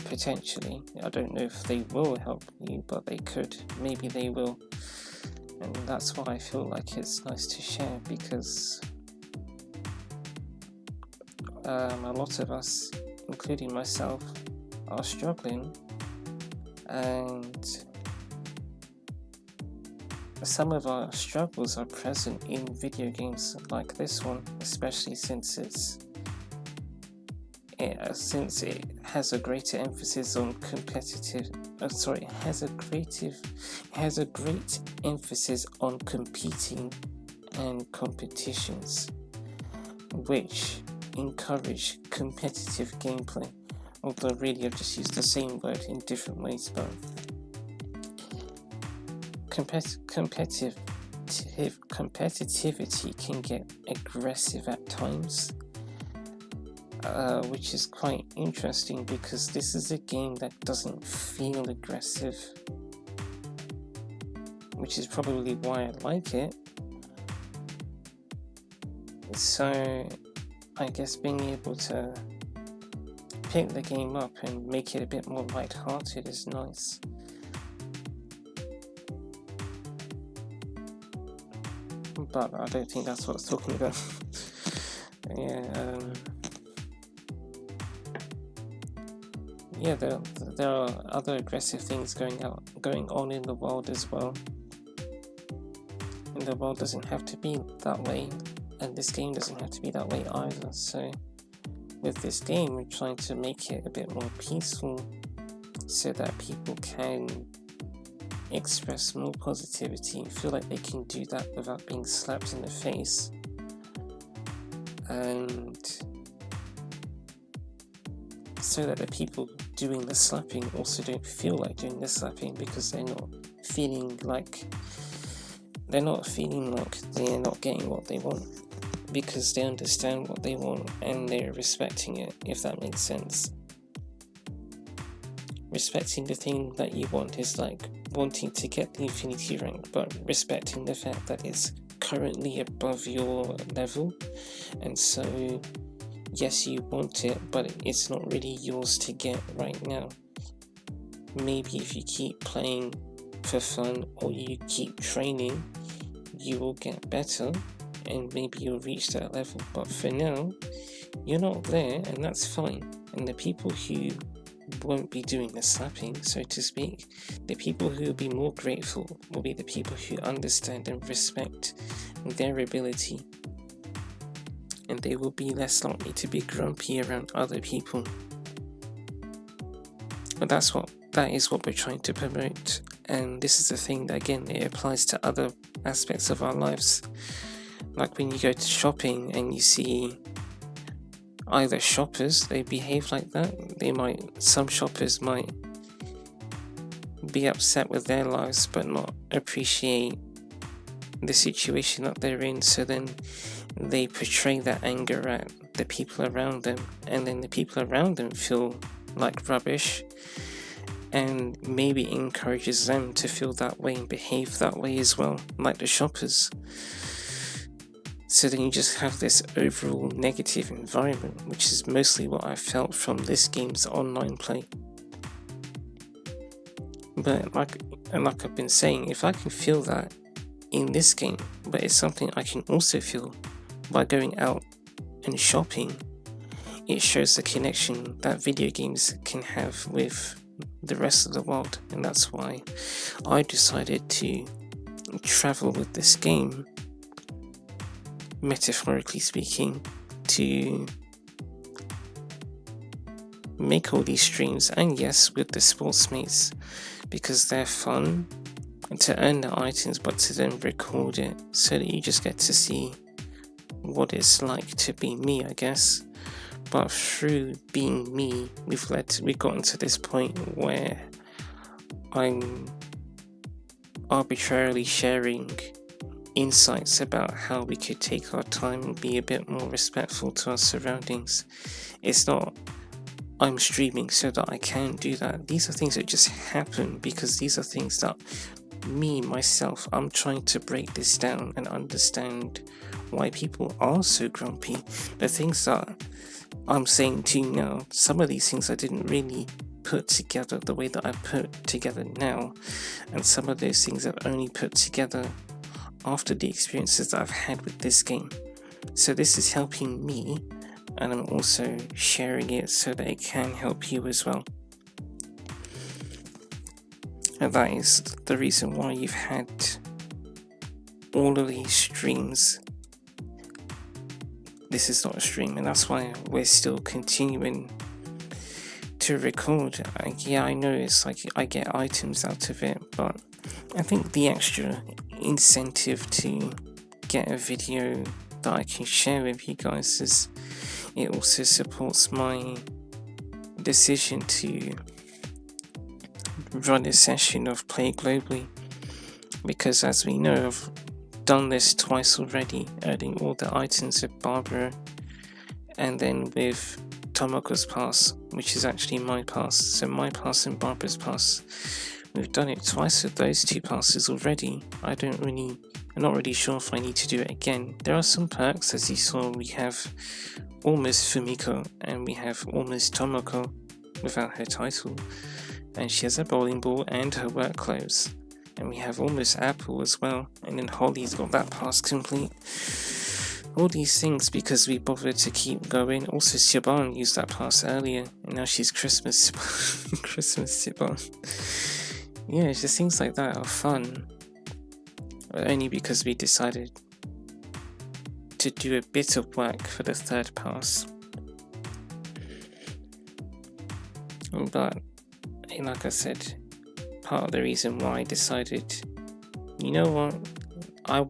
potentially. I don't know if they will help you, but they could. Maybe they will. And that's why I feel like it's nice to share, because a lot of us, including myself, are struggling, and some of our struggles are present in video games like this one, especially since it has a greater emphasis on has a great emphasis on competing and competitions, which encourage competitive gameplay. Although really I've just used the same word in different ways, but competitivity can get aggressive at times, which is quite interesting, because this is a game that doesn't feel aggressive, which is probably why I like it. So I guess being able to pick the game up and make it a bit more light-hearted is nice. But I don't think that's what it's talking about. There are other aggressive things going on in the world as well. And the world doesn't have to be that way, and this game doesn't have to be that way either. So with this game, we're trying to make it a bit more peaceful, so that people can express more positivity, feel like they can do that without being slapped in the face, and so that the people doing the slapping also don't feel like doing the slapping, because they're not feeling like they're not getting what they want, because they understand what they want and they're respecting it, if that makes sense. Respecting the thing that you want is like wanting to get the infinity rank, but respecting the fact that it's currently above your level, and so yes, you want it, but it's not really yours to get right now. Maybe if you keep playing for fun, or you keep training, you will get better, and maybe you'll reach that level. But for now, you're not there, and that's fine. And the people who won't be doing the slapping, so to speak, the people who will be more grateful will be the people who understand and respect their ability, and they will be less likely to be grumpy around other people. But that's what that is what we're trying to promote. And this is the thing that, again, it applies to other aspects of our lives. Like when you go to shopping and you see either shoppers, they behave like that. Some shoppers might be upset with their lives but not appreciate the situation that they're in, so then they portray that anger at the people around them, and then the people around them feel like rubbish, and maybe encourages them to feel that way and behave that way as well, like the shoppers. So then you just have this overall negative environment, which is mostly what I felt from this game's online play. But like I've been saying, if I can feel that in this game, but it's something I can also feel by going out and shopping, it shows the connection that video games can have with the rest of the world. And that's why I decided to travel with this game, metaphorically speaking, to make all these streams, and yes, with the sports mates, because they're fun, and to earn the items, but to then record it so that you just get to see what it's like to be me, I guess. But through being me, we've gotten to this point where I'm arbitrarily sharing insights about how we could take our time and be a bit more respectful to our surroundings. It's not I'm streaming so that I can do that. These are things that just happen because these are things that myself, I'm trying to break this down and understand why people are so grumpy. The things that I'm saying to you now, some of these things I didn't really put together the way that I put together now, and some of those things I've only put together after the experiences that I've had with this game. So this is helping me, and I'm also sharing it so that it can help you as well. And that is the reason why you've had all of these streams. This is not a stream, and that's why we're still continuing to record. I know it's like I get items out of it, but I think the extra incentive to get a video that I can share with you guys is it also supports my decision to run a session of Play Globally, because as we know, I've done this twice already, adding all the items with Barbara, and then with Tomoko's pass, which is actually my pass. So my pass and Barbara's pass, we've done it twice with those two passes already. I'm not really sure if I need to do it again. There are some perks, as you saw. We have almost Fumiko and we have almost Tomoko without her title, and she has a bowling ball and her work clothes. And we have almost Apple as well, and then Holly's got that pass complete. All these things because we bothered to keep going. Also, Siobhan used that pass earlier, and now she's Christmas Siobhan. Yeah, it's just things like that are fun. But only because we decided to do a bit of work for the third pass. But, like I said, part of the reason why I decided, you know what, I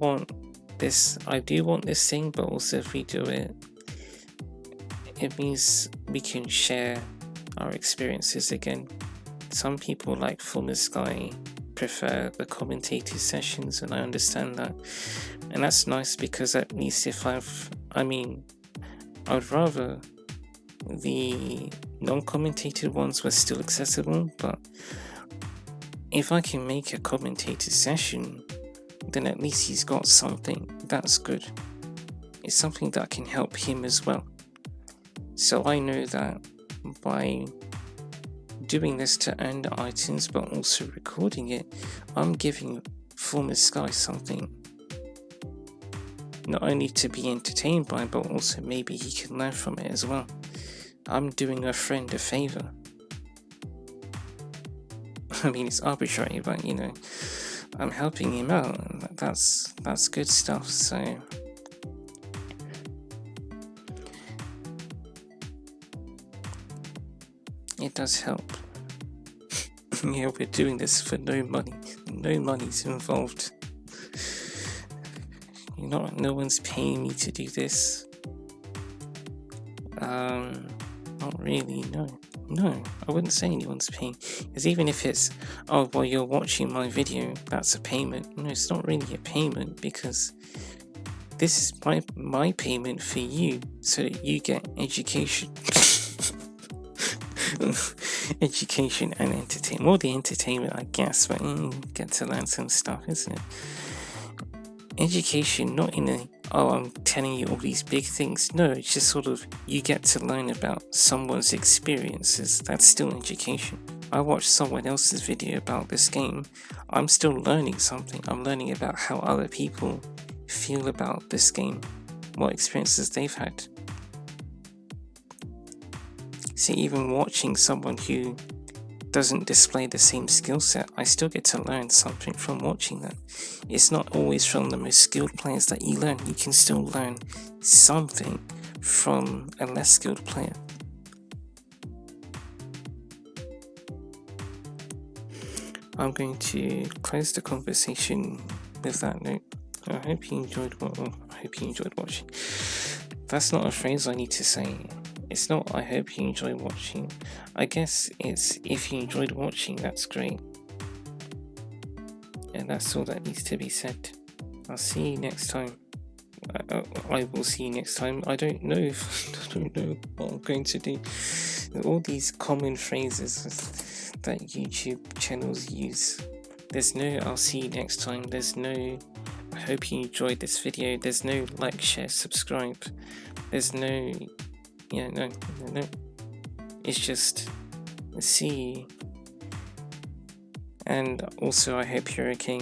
do want this thing, but also if we do it, it means we can share our experiences again. Some people, like Former Sky, prefer the commentator sessions, and I understand that. And that's nice because at least I would rather the non-commentated ones were still accessible, but if I can make a commentator session, then at least he's got something that's good. It's something that can help him as well. So I know that by doing this to earn the items but also recording it, I'm giving Former Sky something not only to be entertained by, but also maybe he can learn from it as well. I'm doing a friend a favor. I mean, it's arbitrary, but I'm helping him out, and that's good stuff. So it does help. Yeah, we're doing this for no money. No money's involved. No one's paying me to do this. Not really, no. No, I wouldn't say anyone's paying. Because even if it's, oh, well, you're watching my video, that's a payment. No, it's not really a payment, because this is my payment for you, so that you get education. Education and entertainment. More the entertainment, I guess, but get to learn some stuff, isn't it? Education, not in a, oh, I'm telling you all these big things. No, it's just sort of, you get to learn about someone's experiences. That's still education. I watched someone else's video about this game. I'm still learning something. I'm learning about how other people feel about this game, what experiences they've had. See, even watching someone who doesn't display the same skill set, I still get to learn something from watching that. It's not always from the most skilled players that you learn. You can still learn something from a less skilled player. I'm going to close the conversation with that note. I hope you enjoyed watching. That's not a phrase I need to say. It's not, I hope you enjoy watching. I guess it's, if you enjoyed watching, that's great. And that's all that needs to be said. I'll see you next time. I will see you next time. I don't know what I'm going to do. All these common phrases that YouTube channels use. There's no, I'll see you next time. There's no, I hope you enjoyed this video. There's no like, share, subscribe. There's no, no. It's just, see you. And also, I hope you're okay.